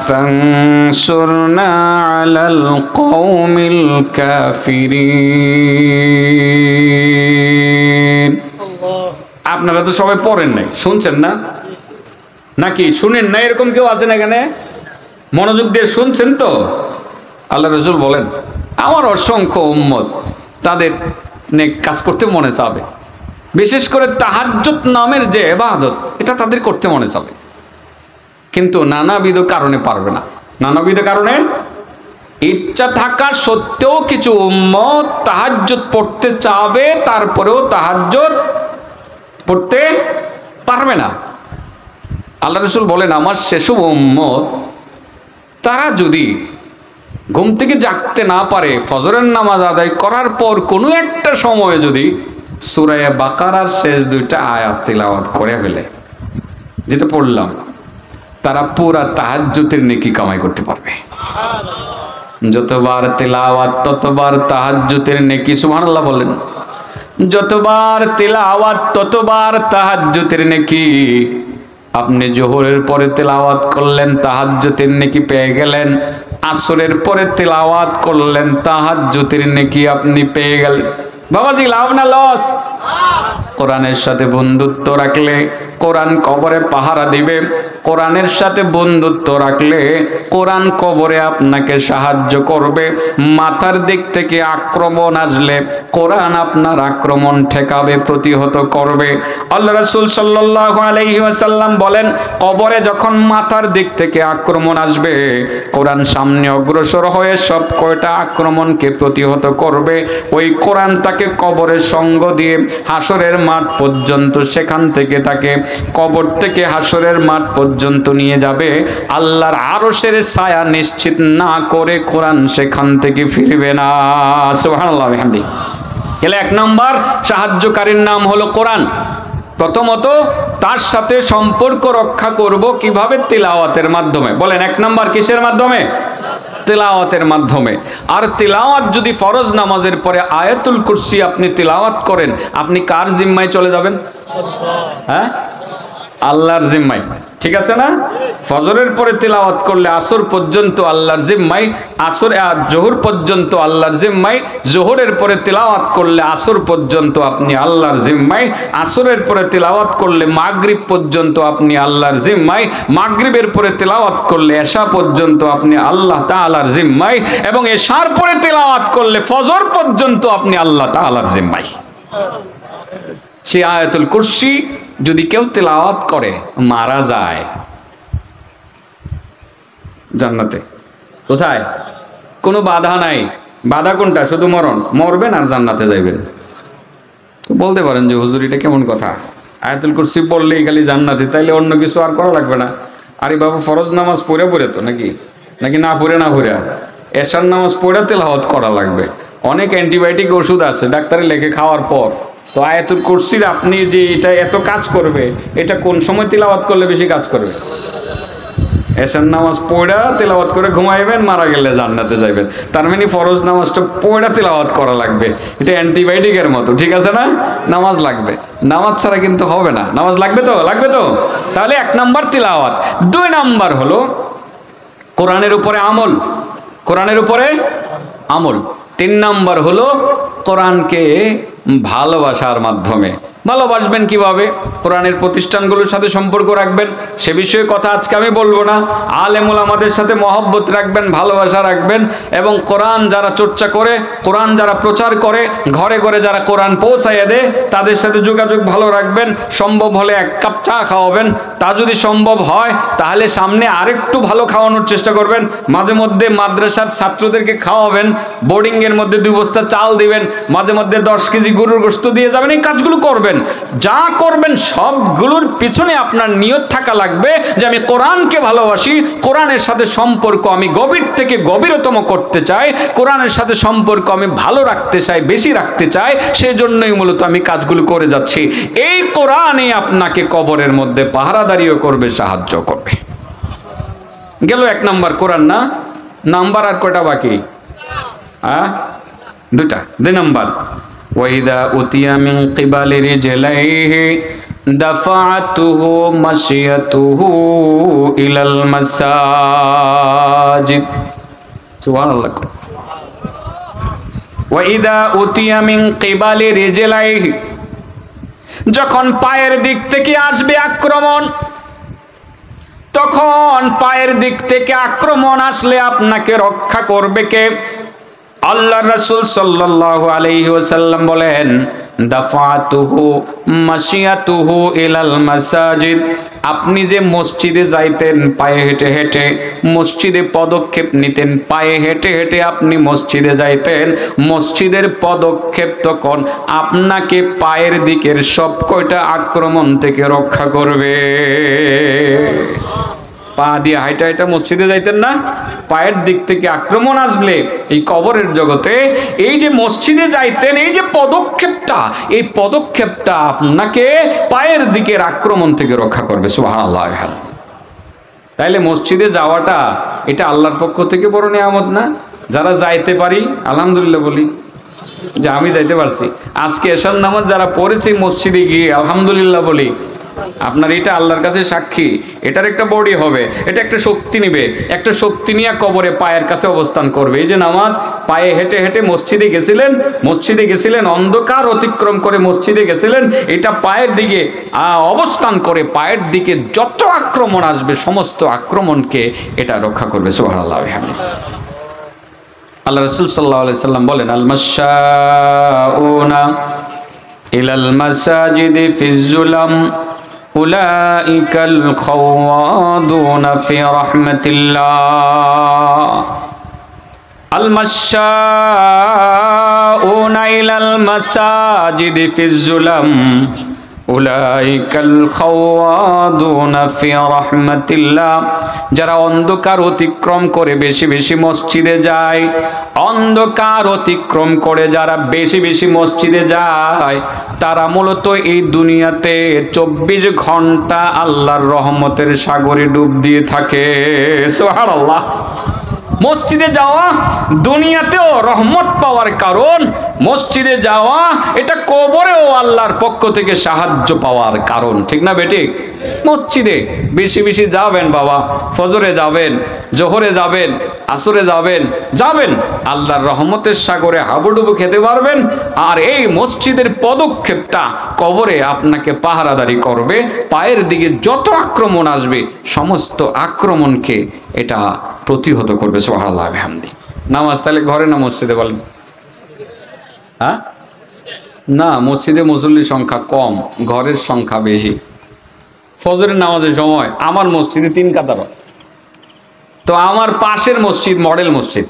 ফানসুরনা আলাল কওমিল কাফিরিন। আপনারা তো সবাই পড়েন নাই, শুনছেন না নাকি? শুনেন না এরকম কেউ আছেন এখানে? মনোযোগ দিয়ে শুনছেন তো? আল্লাহ রাসূল বলেন, আমার অসংখ্য উম্মত তাদের নেক কাজ করতে মনে চাবে, বিশেষ করে তাহাজ্জুদ নামের যে ইবাদত, এটা তাদের করতে মনে চাবে, কিন্তু নানাবিধ কারণে পারবে না। নানাবিধ কারণে ইচ্ছা থাকা সত্ত্বেও কিছু উম্মত তাহাজ্জুদ পড়তে চাবে, তারপরেও তাহাজ্জুদ পড়তে পারবে না। আল্লাহ রাসূল বলেন, আমার সেসব উম্মত তারা যদি ঘুম থেকে জাগতে না পারে, ফজরের নামাজ আদায় করার পর কোনো একটা সময়ে যদি সূরা বাকারার শেষ দুইটা আয়াত তিলাওয়াত করে ফেলে, যেটা পড়লাম, তারা পুরা তাহাজ্জুদের নেকি কামাই করতে পারবে। যতবার তিলাওয়াত ততবার তাহাজ্জুদের নেকি। সুবহানাল্লাহ বলেন। যতবার তিলাওয়াত ততবার তাহাজ্জুদের নেকি। আপনি জোহরের পরে তিলাওয়াত করলেন, তাহাজ্জুদের নেকি পেয়ে গেলেন। আসরের পরে তিলাওয়াত করলেন, তাহাজ্জুদের নেকি আপনি পেয়ে গেলেন। বাবাজি, লাভ না লস? কোরআনের সাথে বন্ধুত্ব রাখলে কোরআন কবরে পাহারা দিবে। কোরআনের সাথে বন্ধুত্ব রাখলে কোরআন কবরে আপনাকে সাহায্য করবে। মাথার দিক থেকে আক্রমণ আসলে কোরআন আপনার আক্রমণ ঠেকাবে, প্রতিহত করবে। আল্লাহ রাসূল সাল্লাল্লাহু আলাইহি ওয়াসাল্লাম বলেন, কবরে যখন মাথার দিক থেকে আক্রমণ আসবে, কোরআন সামনে অগ্রসর হয়ে সব কয়টা আক্রমণকে প্রতিহত করবে। ওই কোরআন তাকে কবরের সঙ্গ দিয়ে হাসরের মাঠ পর্যন্ত, সেখান থেকে তাকে কবর থেকে হাসরের মাঠ পর্যন্ত নিয়ে যাবে। আল্লাহর আরশের ছায়া নিশ্চিত না করে কোরআন সেখান থেকে ফিরবে না। সুবহানাল্লাহ বিহামদিহি। এর এক নম্বর সাহায্যকারীর নাম হলো কোরআন। প্রথমত তার সাথে সম্পর্ক রক্ষা করব কিভাবে? তিলাওয়াতের মাধ্যমে। বলেন, এক নম্বর কিসের মাধ্যমে? তিলাওয়াতের মাধ্যমে। আর তিলাওয়াত যদি ফরজ নামাজের পরে আয়াতুল কুরসি আপনি তিলাওয়াত করেন, আপনি কার জিম্মায় চলে যাবেন? হ্যাঁ, আল্লাহর জিম্মায়। ঠিক আছে না? ফজরের পরে তিলাওয়াত করলে আসর পর্যন্ত আল্লাহর জিম্মায়, আসর আর জোহর পর্যন্ত আল্লাহর জিম্মায়, জোহরের পরে তিলাওয়াত করলে আসর পর্যন্ত আপনি আল্লাহর জিম্মায়, আসরের পরে তিলাওয়াত করলে মাগরিব পর্যন্ত আপনি আল্লাহর জিম্মায়, মাগরিবের পরে তিলাওয়াত করলে এশা পর্যন্ত আপনি আল্লাহ তাআলার জিম্মায়, এবং এশার পরে তিলাওয়াত করলে ফজর পর্যন্ত আপনি আল্লাহ তাআলার জিম্মায়। সেই আয়াতুল কুরসি যদি কেউ তিলাওয়াত করে মারা যায়, জান্নাতে। কোথায়? কোনো বাধা নাই। বাধা কোনটা? শুধু মরণ। মরবেন আর জান্নাতে যাইবেন। তো বলতে পারেন যে হুজুর এটা কেমন কথা, আয়াতুল কুরসি পড়লেই খালি জান্নাতে, তাইলে অন্য কিছু আর করা লাগবে না? আরে বাবা, ফরজ নামাজ পড়ে পড়ে তো নাকি নাকি না পড়ে না পড়ে এশার নামাজ পড়ে তিলাওয়াত করা লাগবে। অনেক অ্যান্টিবায়োটিক ওষুধ আছে ডাক্তারে লেখে খাওয়ার পর। তো আয়াতুল কুরসির আপনি যে এটা এত কাজ করবে, এটা কোন সময় তিলাওয়াত করলে বেশি কাজ করবে? এশার নামাজ পড়া তিলাওয়াত করে ঘুমাইবেন, মারা গেলে জান্নাতে যাইবেন। তার মানে ফরজ নামাজটা পড়া তিলাওয়াত করা লাগবে। এটা অ্যান্টিবায়োটিকের মতো। ঠিক আছে না? নামাজ লাগবে। নামাজ ছাড়া কিন্তু হবে না। নামাজ লাগবে তো? লাগবে তো? তাহলে এক নাম্বার তিলাওয়াত। দুই নাম্বার হলো কোরআনের উপরে আমল। কোরআনের উপরে আমল। তিন নাম্বার হলো কোরআনকে ভালোবাসার মাধ্যমে। ভালোবাসবেন কিভাবে? কোরআনের প্রতিষ্ঠানগুলোর সাথে সম্পর্ক রাখবেন, সে বিষয়ে কথা আজকে আমি বলবো না। আলেম ওলামাদের সাথে মহব্বত রাখবেন, ভালোবাসা রাখবেন, এবং কোরআন যারা চর্চা করে, কোরআন যারা প্রচার করে, ঘরে ঘরে যারা কোরআন পৌঁছাইয়া দেয়, তাদের সাথে যোগাযোগ ভালো রাখবেন। সম্ভব হলে এক কাপ চা খাওয়াবেন। তা যদি সম্ভব হয় তাহলে সামনে আরেকটু ভালো খাওয়ানোর চেষ্টা করবেন। মাঝে মধ্যে মাদ্রাসার ছাত্রদেরকে খাওয়াবেন, বোর্ডিংয়ের মধ্যে 2 বস্তা চাল দিবেন, মাঝে মধ্যে 10 কেজি গরুর গোশত দিয়ে যাবেন। এই কাজগুলো করবেন। যা করবেন সবগুলোর পিছনে আপনার নিয়ত থাকা লাগবে যে আমি কোরআনকে ভালোবাসি, কোরআনের সাথে সম্পর্ক আমি গভীর থেকে গভীরতম করতে চাই, কোরআনের সাথে সম্পর্ক আমি ভালো রাখতে চাই, বেশি রাখতে চাই, সেই জন্যই মূলত আমি কাজগুলো করে যাচ্ছি। এই কোরআনই আপনাকে কবরের মধ্যে পাহারাদারিও করবে, সাহায্য করবে। গেল এক নাম্বার কোরআন। না নাম্বার আর কয়টা বাকি? দুটা। 2 নম্বর, ওয়াইদা উতিয়া মিন কিবালি রিজলাইহি দাফাতুহু মাশিয়াতুহু ইলাল মাসাজিদ। সুবহানাল্লাহ। ওয়াইদা উতিয়া মিন কিবালি রিজলাইহি, যখন পায়ের দিক থেকে আসবে আক্রমণ, তখন পায়ের দিক থেকে আক্রমণ আসলে আপনাকে রক্ষা করবে কে? আল্লাহর রাসূল সাল্লাল্লাহু আলাইহি ওয়াসাল্লাম বলেন, দাফাতুহু মাশিয়াতুহু ইলাল মাসাজিদ, আপনি যে মসজিদে যাইতেন পায়ে হেঁটে হেঁটে, মসজিদে পদক্ষেপ নিতেন পায়ে হেঁটে হেঁটে, আপনি মসজিদে যাইতেন, মসজিদের পদক্ষেপ তখন আপনাকে পায়ের দিকের সব কয়টা আক্রমণ থেকে রক্ষা করবে। পা দিয়ে হাইটা হাইটা মসজিদে যাইতেন না, পায়ের দিক থেকে আক্রমণ আসলে এই কবরের জগতে, এই যে মসজিদে যাইতেন, এই যে পদক্ষেপটা, এই পদক্ষেপটা আপনাকে পায়ের দিকের আক্রমণ থেকে রক্ষা করবে। সুবহানাল্লাহ। তাইলে মসজিদে যাওয়াটা এটা আল্লাহর পক্ষ থেকে বড় নিয়ামত না? যারা যাইতে পারি আলহামদুলিল্লাহ বলি যে আমি যাইতে পারছি। আজকে এশার নামাজ যারা পড়েছি মসজিদে গিয়ে আলহামদুলিল্লাহ বলি। আপনার এটা আল্লাহর কাছে সাক্ষী, এটার একটা বডি হবে, এটা একটা শক্তি নিবে, একটা শক্তি নিয়ে কবরে পায়ের কাছে অবস্থান করবে। এই যে নামাজ, পায়ে হেঁটে হেঁটে মসজিদে গেছিলেন, অন্ধকার অতিক্রম করে মসজিদে গেছিলেন, এটা পায়ের দিকে অবস্থান করে পায়ের দিকে যত আক্রমণ আসবে সমস্ত আক্রমণকে এটা রক্ষা করবে। সুবহানাল্লাহ। আল্লাহ রাসূল সাল্লাল্লাহু আলাইহি সাল্লাম বলেন, আল মাশাউনা ইলাল মাসাজিদি ফিজ-জুলাম উলাইকাল খাওয়াদুনা ফি রাহমাতিল্লাহ। আল মাশাউনা ইলাল মাসাজিদি ফিজ-জুলাম উলাইকাল খাওয়াদুনা ফি রাহমাতিল্লাহ। যারা অন্ধকার অতিক্রম করে বেশি বেশি মসজিদে যায়, অন্ধকার অতিক্রম করে যারা বেশি বেশি মসজিদে যায়, তারা মূলত এই দুনিয়াতে 24 ঘন্টা আল্লাহর রহমতের সাগরে ডুব দিয়ে থাকে। সুবহানাল্লাহ। মসজিদে যাওয়া দুনিয়াতেও রহমত পাওয়ার কারণ, মসজিদে যাওয়া এটা কবরেও আল্লাহর পক্ষ থেকে সাহায্য পাওয়ার কারণ। ঠিক না বেটি? মসজিদে বেশি বেশি যাবেন বাবা, ফজরে যাবেন, জোহরে যাবেন, আসরে যাবেন, আল্লাহর রহমতের সাগরে হাবুডুবু খেতে পারবেন। আর এই মসজিদের পদক্ষেপটা কবরে আপনাকে পাহারাদারি করবে। পায়ের দিকে যত আক্রমণ আসবে সমস্ত আক্রমণকে এটা প্রতিহত করবে। সুবহানাল্লাহ বিহামদি। নামাজ তাহলে ঘরে না মসজিদে বলেন? হ্যাঁ, না, মসজিদে মুসল্লির সংখ্যা কম, ঘরের সংখ্যা বেশি। ফজরের নামাজের সময় আমার মসজিদে 3 কাতার, তো আমার পাশের মসজিদ মডেল মসজিদ,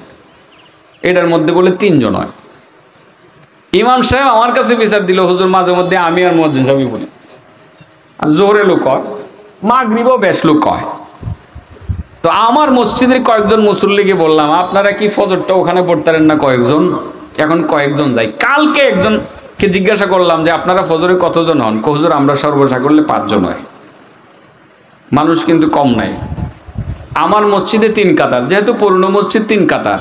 এটার মধ্যে বলে 3 জন হয়। ইমাম সাহেব আমার কাছে বিচার দিল, হুজুর মাঝে মধ্যে আমি আর মুয়াজ্জিন সবই বলি, আর জোহরে লোক হয়, মাগরিবেও বেশ লোক হয়। তো আমার মসজিদের কয়েকজন মুসল্লিকে বললাম, আপনারা কি ফজরটা ওখানে পড়তারেন না কয়েকজন? এখন কয়েকজন যায়। কালকে একজনকে জিজ্ঞাসা করলাম যে আপনারা ফজরে কতজন হন? হুজুর আমরা সর্বসা করলে 5 জন হয়। মানুষ কিন্তু কম নাই। আমার মসজিদে 3 কাতার, যেহেতু পুরনো মসজিদ 3 কাতার,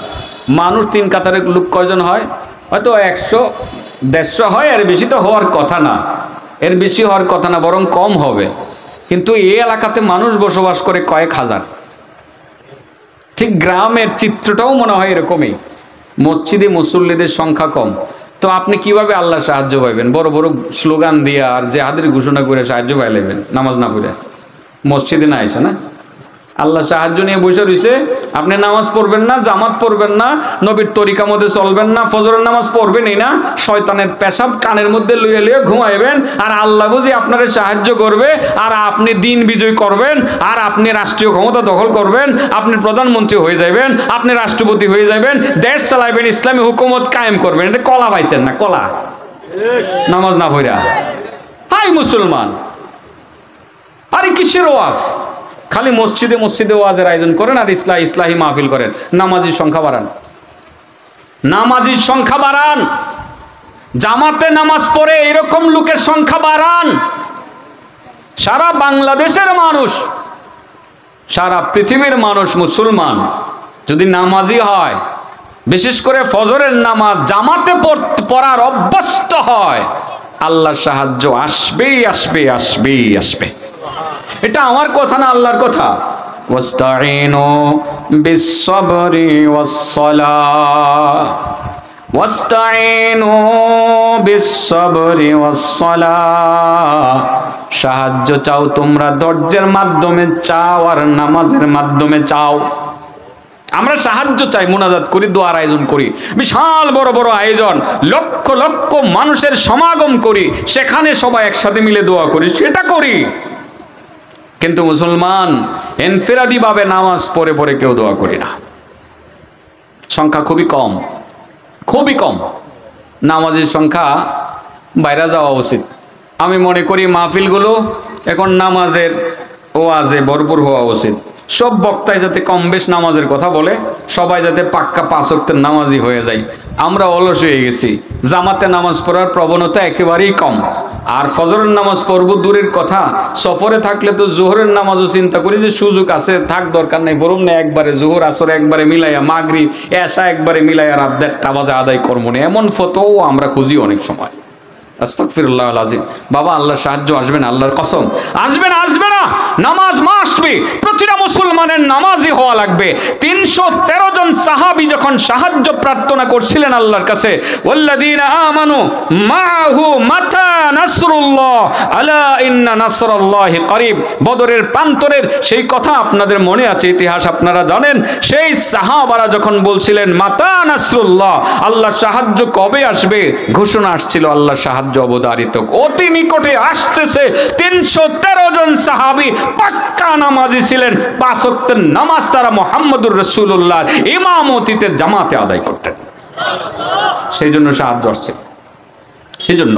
মানুষ 3 কাতারের লোক কয়জন হয়? হয়তো 100-150 হয়, এর বেশি তো হওয়ার কথা না, এর বেশি হওয়ার কথা না, বরং কম হবে। কিন্তু এই এলাকাতে মানুষ বসবাস করে কয়েক হাজার। ঠিক গ্রামের চিত্রটাও মনে হয় এরকমই, মসজিদে মুসল্লিদের সংখ্যা কম। তো আপনি কিভাবে আল্লাহ সাহায্য পাইবেন? বড় বড় স্লোগান দিয়ে আর জিহাদের ঘোষণা করে সাহায্য পাইলেবেন নামাজ না পড়ে? মসজিদে না এসে না আল্লাহ সাহায্য নিয়ে বসে রয়েছে, আপনি নামাজ পড়বেন না, জামাত পড়বেন না, নবীর তরিকা মধ্যে চলবেন না, ফজরের নামাজ পড়বেনই না, শয়তানের পেশাব কানের মধ্যে লুয়ে লুয়ে ঘুমাইবেন, আর আল্লাহ বুঝি আপনার সাহায্য করবে, আর আপনি দিন বিজয় করবেন, আর আপনি রাষ্ট্রীয় ক্ষমতা দখল করবেন, আপনি প্রধানমন্ত্রী হয়ে যাবেন, আপনি রাষ্ট্রপতি হয়ে যাবেন, দেশ চালাইবেন, ইসলামী হুকুমত কায়েম করবেন। এটা কলা পাইছেন না? কলা নামাজ না পড়া। হাই মুসলমান, আরে কিসের ওয়াজ? খালি মসজিদে মসজিদে ওয়াজের আয়োজন করেন আর ইসলাহি মাহফিল করেন। নামাজির সংখ্যা বাড়ান, নামাজির সংখ্যা বাড়ান, জামাতে নামাজ পড়ে এরকম লোকের সংখ্যা বাড়ান। সারা বাংলাদেশের মানুষ, সারা পৃথিবীর মানুষ মুসলমান যদি নামাজি হয়, বিশেষ করে ফজরের নামাজ জামাতে পড়ার অভ্যস্ত হয়, আল্লাহর সাহায্য আসবেই আসবে আসবেই আসবে। এটা আমার কথা না, আল্লাহর কথা। ওয়াস্তাঈনু বিস-সাবরি ওয়াস-সালাহ, ওয়াস্তাঈনু বিস-সাবরি ওয়াস-সালাহ। সাহায্য চাও তোমরা ধৈর্যের মাধ্যমে চাও আর নামাজের মাধ্যমে চাও। আমরা সাহায্য চাই, মুনাজাত করি, দোয়ার আয়োজন করি, বিশাল বড় বড় আয়োজন, লক্ষ লক্ষ মানুষের সমাগম করি, সেখানে সবাই একসাথে মিলে দোয়া করি, সেটা করি। কিন্তু মুসলমান ইনফিরাদি ভাবে নামাজ পড়ে পড়ে কেউ দোয়া করি না, সংখ্যা খুবই কম, খুবই কম। নামাজের সংখ্যা বাইরে যাওয়া উচিত। আমি মনে করি মাহফিলগুলো এখন নামাজের ওয়াজে ভরপুর হওয়া উচিত। সব বক্তাই যাতে কম বেশ নামাজের কথা বলে, সবাই যাতে পাক্কা 5 ওয়াক্তের নামাজি হয়ে যায়। আমরা অলস হয়ে গেছি, জামাতে নামাজ পড়ার প্রবণতা একেবারেই কম। আর ফজরের নামাজ পড়বো দূরের কথা, সফরে থাকলে তো জোহরের নামাজও চিন্তা করি যে সুযোগ আছে, থাক দরকার নেই, বরং না একবারে জোহর আসর একবারে মিলাইয়া, মাগরিব এশা একবারে মিলাইয়া রাত 1টা বাজে আদায় করবো না, এমন ফতোও আমরা খুঁজি অনেক সময়। আস্তাগফিরুল্লাহ আল-আযীম। বাবা আল্লাহর সাহায্য আসবে না, আল্লাহর কসম আসবে না, আসবে না। নামাজ মাস্ট বি, প্রতিটা মুসলমানের নামাজি হওয়া লাগবে। 313 জন সাহাবী যখন সাহায্য প্রার্থনা করছিলেন আল্লাহর কাছে, ওয়াল্লাযীনা আমানু মাআহু মাতা নাসরুল্লাহ আলা ইন্না নাসরাল্লাহি করিব। বদরের প্রান্তরের সেই কথা আপনাদের মনে আছে, ইতিহাস আপনারা জানেন। সেই সাহাবারা যখন বলছিলেন মাতা নাসরুল্লাহ, আল্লাহর সাহায্য কবে আসবে, ঘোষণা আসছিল আল্লাহর সাহায্য অবধারিত, অতি নিকটে আসতেছে। 313 জন সাহাবী পাক্কা নামাজি ছিলেন, 5 ওয়াক্তের নামাজ তারা মুহাম্মদুর রাসূলুল্লাহর ইমামতিতে জামাতে আদায় করতেন। সেই জন্য সাহায্য আসছে। সেই জন্য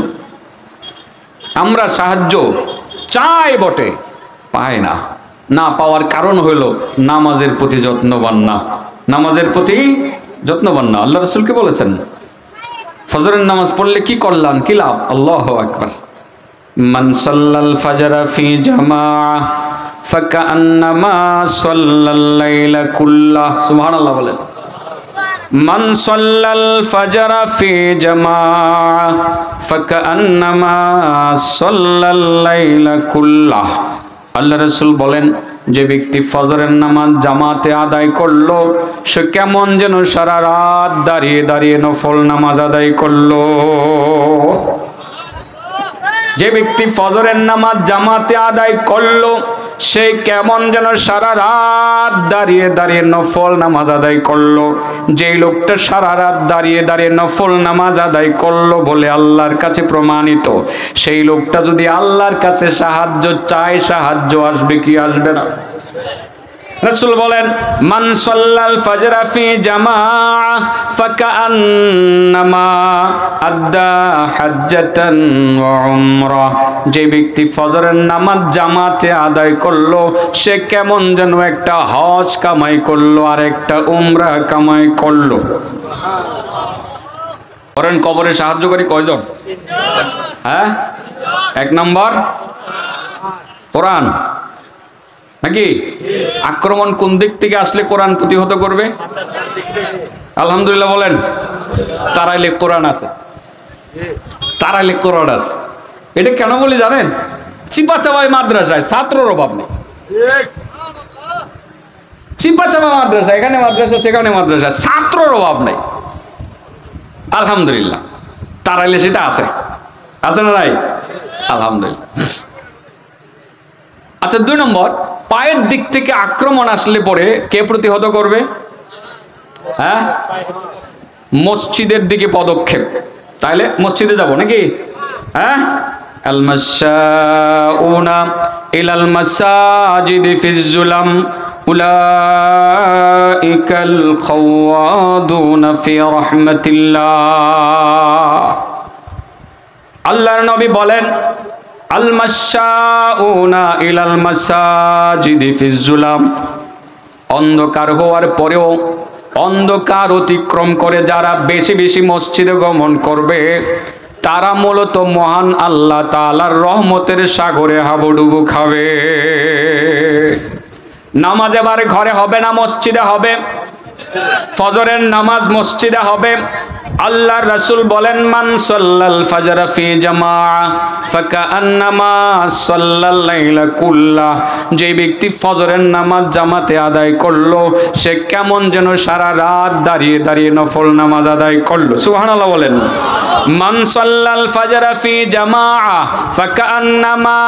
আমরা সাহায্য চাই বটে, পাই না। না পাওয়ার কারণ হলো নামাজের প্রতি যত্নবান না, নামাজের প্রতি যত্নবান না। আল্লাহ রাসূলকে বলেছেন ফজরের নামাজ পড়লে কি করলাম, কি লাভ? আল্লাহু আকবার। মান সাল্লাল ফাজরা ফি জামাআহ ফাকান্নামা সাল্লাল লাইলা কুল্লাহ। সুবহানাল্লাহ বলেন। মান সাল্লাল ফাজরা ফি জামাআহ ফাকান্নামা সাল্লাল লাইলা কুল্লাহ। আল্লাহ রাসূল বলেন, যে ব্যক্তি ফজরের নামাজ জামাতে আদায় করলো, সে কেমন যেন সারা রাত দাঁড়িয়ে দাঁড়িয়ে নফল নামাজ আদায় করলো। যে ব্যক্তি ফজরের নামাজ জামাতে আদায় করলো, সে কেমন যেন সারা রাত দাঁড়িয়ে দাঁড়িয়ে নফল নামাজ আদায় করলো। যেই লোকটা সারা রাত দাঁড়িয়ে দাঁড়িয়ে নফল নামাজ আদায় করলো বলে আল্লাহর কাছে প্রমাণিত, সেই লোকটা যদি আল্লাহর কাছে সাহায্য চায়, সাহায্য আসবে কি আসবে না? রাসূল বলেন, মান সাল্লাল ফাজরা ফি জামাআহ ফাকান্নামা আদ্দা হাজ্জাতান ওয়া উমরা। যে ব্যক্তি ফজরের নামাজ জামাতে আদায় করলো, সে কেমন যেন একটা হজ কামাই করলো আর একটা উমরা কামাই করলো। বলেন কবরে সাহায্যকারী কয়জন? হ্যাঁ, 1 নম্বর কোরআন, নাকি? আক্রমণ কোন দিক থেকে আসলে কোরআন প্রতিহত করবে? আলহামদুলিল্লাহ বলেন। তারাইলে কোরআন আছে, তারাইলে কোরআন আছে। এটা কেন বলি জানেন? চিপাচাপাই মাদ্রাসায় ছাত্রর অভাব নেই। চিপাচাপা মাদ্রাসা, এখানে মাদ্রাসা সেখানে মাদ্রাসা, ছাত্রর অভাব নেই। আলহামদুলিল্লাহ। তারাইলে সেটা আছে, আছে না নাই? আলহামদুলিল্লাহ। আচ্ছা, 2 নম্বর, পায়ের দিক থেকে আক্রমণ আসলে পরে কে প্রতিহত করবে? হ্যাঁ, মসজিদের দিকে পদক্ষেপ। তাইলে মসজিদে যাব নাকি? হ্যাঁ, আল মাশাউনা ইলাল মাসাজিদি ফিজ জুলাম উলাইকাল খাওয়াদুনা ফি রাহমাতিল্লাহ। আল্লাহর নবী বলেন, আল মাশাউনা ইলাল মাসাজিদি ফিজ জুলাম। অন্ধকার হওয়ার পরেও অন্ধকার অতিক্রম করে যারা বেশি বেশি মসজিদে গমন করবে, তারা মূলত মহান আল্লাহ তাআলার রহমতের সাগরে হাবুডুবু খাবে। নামাজ এবারে ঘরে হবে না, মসজিদে হবে। ফজরের নামাজ মসজিদে হবে। আল্লাহর রাসূল বলেন, মান সাল্লাল ফাজরা ফি জামাআ ফাকান্নামা সাল্লাল লাইলা কুল্লাহ। যে ব্যক্তি ফজরের নামাজ জামাতে আদায় করলো, সে কেমন যেন সারা রাত দাঁড়িয়ে দাঁড়িয়ে নফল নামাজ আদায় করলো। সুবহানাল্লাহ বলেন। মান সাল্লাল ফাজরা ফি জামাআ ফাকান্নামা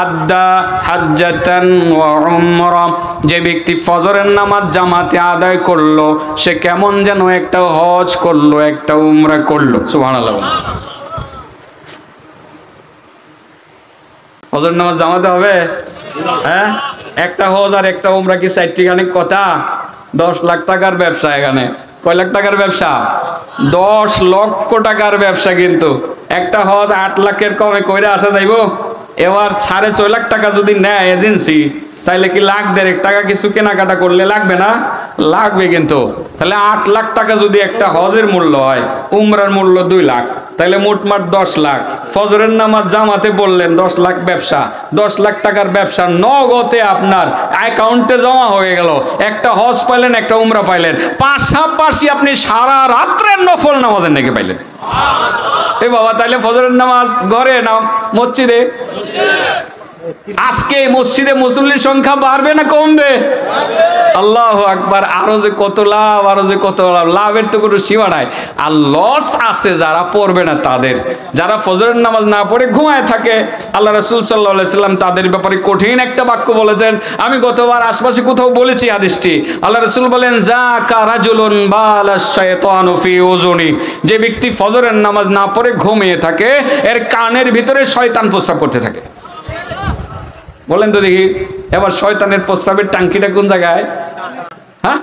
আদ্দা হাজ্জাতান ওয়া উমরা। যে ব্যক্তি ফজরের নামাজ জামাতে আদায় করলো, সে কেমন যেন একটা হজ করলো, একটা উমরা করলো। সুবহানাল্লাহ। ফজর নামাজ জামাতে হবে? হ্যাঁ, একটা হজ আর একটা উমরা কি চারটিখানি কথা? 10 লাখ টাকার ব্যবসা এখানে। কয় লাখ টাকার ব্যবসা? 10 লক্ষ টাকার ব্যবসা। কিন্তু একটা হজ 8 লাখের কমে কইরা আসা যাইব? এবার 4.5 লাখ টাকা যদি নেয় এজেন্সি, তাইলে কি লাখ 1.5 টাকা কিছু কেনাকাটা করলে লাগবে না? লাগবে। কিন্তু তাহলে 8 লাখ টাকা যদি একটা হজের মূল্য হয়, উমরার মূল্য 2 লাখ, তাহলে মোটমাট 10 লাখ। ফজরের নামাজ জামাতে বললেন 10 লাখ ব্যবসা। 10 লাখ টাকার ব্যবসা নগদে আপনার অ্যাকাউন্টে জমা হয়ে গেল। একটা হজ পাইলেন, একটা উমরা পাইলেন, পাশাপাশি আপনি সারা রাত্রের নফল নামাজের নাকি পাইলেন। এ বাবা, তাইলে ফজরের নামাজ ঘরে না মসজিদে? আজকে মসজিদে মুসল্লির সংখ্যা বাড়বে না কমবে? আল্লাহু আকবার। আরো যে কত লাভ, আরো যে কত লাভ। লাভের তো কোনো সীমা নাই। আর লস আছে যারা পড়বে না তাদের। যারা ফজরের নামাজ না পড়ে ঘুমায় থাকে, আল্লাহ রাসূল সাল্লাল্লাহু আলাইহি সাল্লাম তাদের ব্যাপারে কঠিন একটা বাক্য বলেছেন। আমি গতবার আশপাশে কোথাও বলেছি হাদিসটি। আল্লাহ রাসূল বলেন, যাকা রাজুলুন বালাশ শাইতানু ফি উযুনি। যে ব্যক্তি ফজরের নামাজ না পড়ে ঘুমিয়ে থাকে, এর কানের ভিতরে শয়তান প্রস্রাব করতে থাকে। বলেন তো দেখি, এবার শয়তানের প্রস্রাবের টাঙ্কিটা কোন জায়গায়? হ্যাঁ,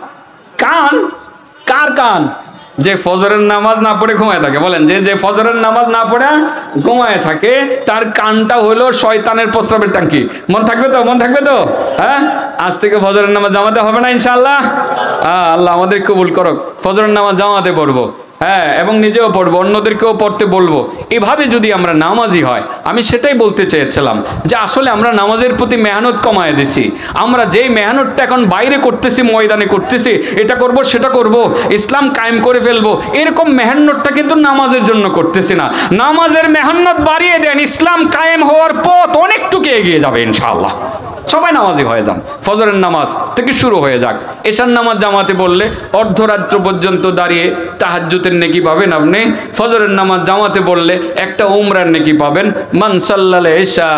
কান। কার কান? যে ফজরের নামাজ না পড়ে ঘুমায় থাকে। বলেন, যে ফজরের নামাজ না পড়ে ঘুমায় থাকে, তার কানটা হলো শয়তানের প্রস্রাবের টাঙ্কি। মন থাকবে তো? মন থাকবে তো? হ্যাঁ, আজ থেকে ফজরের নামাজ জামাতে হবে না ইনশাআল্লাহ? আল্লাহ আমাদের কবুল করুক। ফজরের নামাজ জামাতে পড়বো, হ্যাঁ, এবং নিজেও পড়বো, অন্যদেরকেও পড়তে বলবো। এভাবে যদি আমরা নামাজি হয়, আমি সেটাই বলতে চেয়েছিলাম যে আসলে আমরা নামাজের প্রতি মেহনত কমায় দিছি। আমরা যেই মেহনতটা এখন বাইরে করতেছি, ময়দানে করতেছি, এটা করব সেটা করব, ইসলাম কায়েম করে ফেলবো, এরকম মেহনতটা কিন্তু নামাজের জন্য করতেছি না। নামাজের মেহনত বাড়িয়ে দেন, ইসলাম কায়েম হওয়ার পথ অনেকটুকু এগিয়ে যাবে ইনশাআল্লাহ। সবাই নামাজি হয়ে যান। ফজরের নামাজ থেকে শুরু হয়ে যাক। এশার নামাজ জামাতে পড়লে অর্ধরাত্র পর্যন্ত দাঁড়িয়ে তাহাজ্জুদের নেকি পাবেন আপনি। ফজরের নামাজ জামাতে পড়লে একটা উমরার নেকি পাবেন। মান সাল্লাল ইশা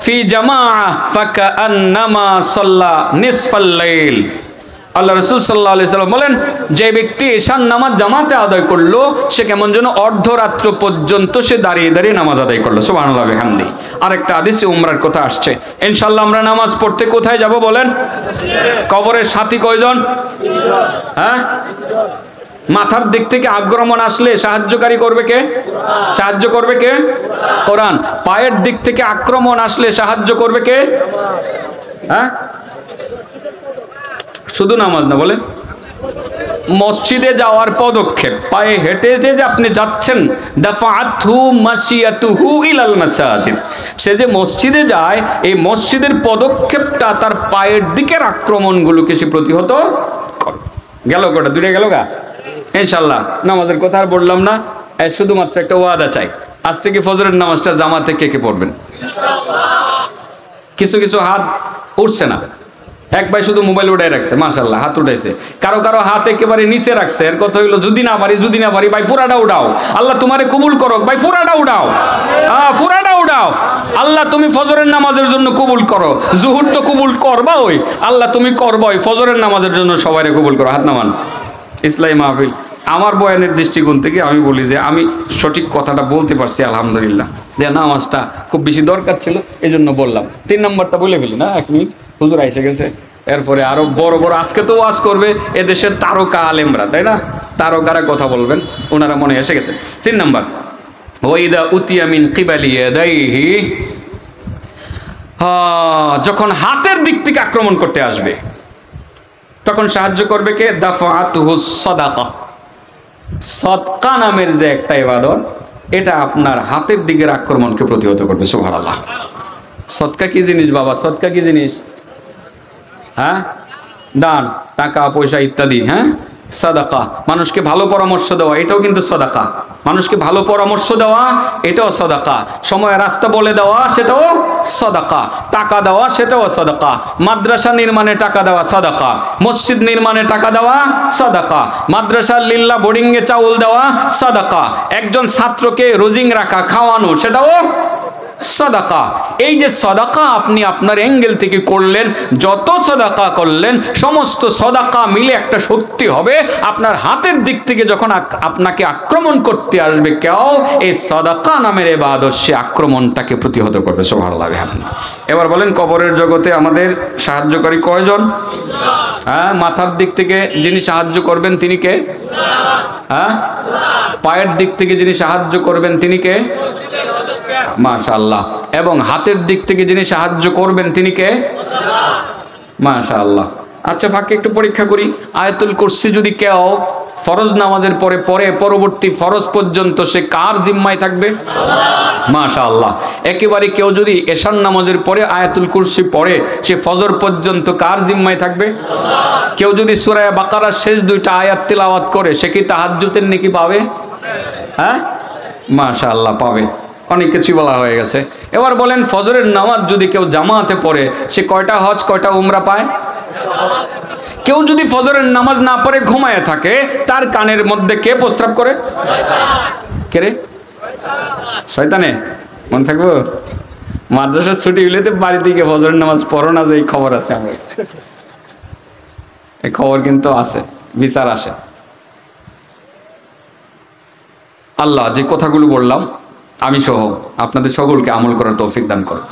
ফি জামাআ ফাকান্নামা সাল্লা নিসফাল লাইল। আল্লাহ রাসূল সাল্লাল্লাহু আলাইহি সাল্লাম বলেন, যে ব্যক্তি এশার নামাজ জামাতে আদায় করলো, সে কেমন যেন অর্ধরাত্র পর্যন্ত সে দাঁড়িয়ে দাঁড়িয়ে নামাজ আদায় করলো। সুবহানাল্লাহ বিহামদি। আরেকটা হাদিসে উমরার কথা আসছে। ইনশাআল্লাহ আমরা নামাজ পড়তে কোথায় যাব বলেন? কবরের সাথী কয়জন? হ্যাঁ, মাথার দিক থেকে আক্রমণ আসলে সাহায্যকারী করবে কে? সাহায্য করবে কে? কোরআন। পায়ের দিক থেকে আক্রমণ আসলে সাহায্য করবে কে? হ্যাঁ, শুধু নামাজ না, বলেন মসজিদে যাওয়ার পদক্ষেপ, পায়ে হেঁটে যে আপনি যাচ্ছেন, দাফাআতহু মাশিয়াতুহু ইলাল মাসাজিদ। সে যে মসজিদে যায়, এই মসজিদের পদক্ষেপটা তার পায়ের দিকের আক্রমণগুলোকে সে প্রতিহত করে। গেল কটা? 2টা গেল গা? ইনশাআল্লাহ নামাজের কথা আর বললাম না, শুধুমাত্র একটা ওয়াদা চাই। আজ থেকে ফজরের নামাজটা জামাতে কে কে পড়বেন? কিছু কিছু হাত উঠছে না। এক ভাই শুধু মোবাইল উঠাই রাখছে, মাশাআল্লাহ হাত উঠাইছে। কারো কারো হাত একেবারে নিচে রাখছে। এর কথা হইলো, যদি না পারি, যদি না পারি, ভাই পুরাটা উঠাও, আল্লাহ তোমারে কবুল করো। ভাই পুরাটা উঠাও, পুরাটা উঠাও। আল্লাহ তুমি ফজরের নামাজের জন্য কবুল করো। জুহুর তো কবুল করবা, ওই আল্লাহ তুমি করবাই, ফজরের নামাজের জন্য সবাইরে কবুল করো। হাত নামান। ইসলামী মাহফিল, আমার বয়ানের দৃষ্টিকোণ থেকে আমি বলি যে আমি সঠিক কথাটা বলতে পারছি আলহামদুলিল্লাহ। যে নামাজটা খুব বেশি দরকার ছিল, এই জন্য বললাম। 3 নম্বরটা বলে ফেলি না, 1 মিনিট। হুজুর এসে গেছে, এরপরে আরো বড় বড় আজকে তো ওয়াজ করবে এদেশের তারকা আলেমরা, তাই না? তারকারা কথা বলবেন, ওনারা মনে এসে গেছে। 3 নম্বর, ওয়াইদা উতিয়া মিন কিবালি ইয়াদাইহি, যখন হাতের দিক থেকে আক্রমণ করতে আসবে, তখন সাহায্য করবে কে? দাফাআতুহু সাদাকা। সদকা নামের যে একটা ইবাদত, এটা আপনার হাতের দিকের আক্রমণকে প্রতিহত করবে। সুবহানাল্লাহ। সদকা কি জিনিস বাবা? সদকা কি জিনিস? হ্যাঁ, দান, টাকা পয়সা ইত্যাদি, হ্যাঁ, সাদাকা। মানুষকে ভালো পরামর্শ দেওয়া, এটাও কিন্তু সাদাকা। মানুষকে ভালো পরামর্শ দেওয়া, এটাও সাদাকা। সময় রাস্তা বলে দেওয়া, সেটাও সাদাকা। টাকা দেওয়া, সেটাও সাদাকা। মাদ্রাসা নির্মাণে টাকা দেওয়া সাদাকা। মসজিদ নির্মাণে টাকা দেওয়া সাদাকা। মাদ্রাসা লিল্লাহ বোর্ডিংয়ে চাউল দেওয়া সাদাকা। একজন ছাত্রকে রোজিং রাখা, খাওয়ানো, সেটাও সাদাকা। এই যে সাদাকা আপনি আপনার অ্যাঙ্গেল থেকে করলেন, যত সাদাকা করলেন সমস্ত সাদাকা মিলে একটা শক্তি হবে। আপনার হাতের দিক থেকে যখন আপনাকে আক্রমণ করতে আসবে কেউ, এই সাদাকা নামের ইবাদত সে আক্রমণটাকে প্রতিহত করবে। সুবহানাল্লাহ। এবার বলেন, কবরের জগতে আমাদের সাহায্যকারী কয়জন? হ্যাঁ, মাথার দিক থেকে যিনি সাহায্য করবেন তিনি কে? হ্যাঁ, পায়ের দিক থেকে যিনি সাহায্য করবেন তিনি কে? মাশাআল্লাহ। এবং হাতের দিক থেকে যিনি সাহায্য করবেন তিনি কে? মাশাআল্লাহ। আচ্ছা, ফাঁকে একটু পরীক্ষা করি। আয়াতুল কুরসি যদি কেউ ফরজ নামাজের পরে পরে পরবর্তী ফরজ পর্যন্ত, সে কার জিম্মায় থাকবে? মাশাআল্লাহ। একেবারে কেউ যদি এশার নামাজের পরে আয়াতুল কুরসি পড়ে, সে ফজর পর্যন্ত কার জিম্মায় থাকবে? কেউ যদি সূরা বাকারার শেষ দুইটা আয়াত তিলাওয়াত করে, সে কি তাহাজ্জুদের নেকি পাবে? হ্যাঁ, মাশাআল্লাহ, পাবে। অনেক কিছু বলা হয়ে গেছে। এবার বলেন, ফজরের নামাজ যদি কেউ জামাতে পড়ে, সে কয়টা হজ কয়টা উমরা পায়? কেউ যদি ফজরের নামাজ না পড়ে ঘুমায় থাকে, তার কানের মধ্যে কে প্রস্রাব করে? কে রে? শয়তানে। মনে থাকবো, মাদ্রাসার ছুটি হইলে তো বাড়ি থেকে ফজরের নামাজ পড়ো না, যে এই খবর আছে আমার, এই খবর কিন্তু আছে, বিচার আসে। আল্লাহ যে কথাগুলো বললাম আমি সহ আপনাদের সকলকে আমল করার তৌফিক দান করুন।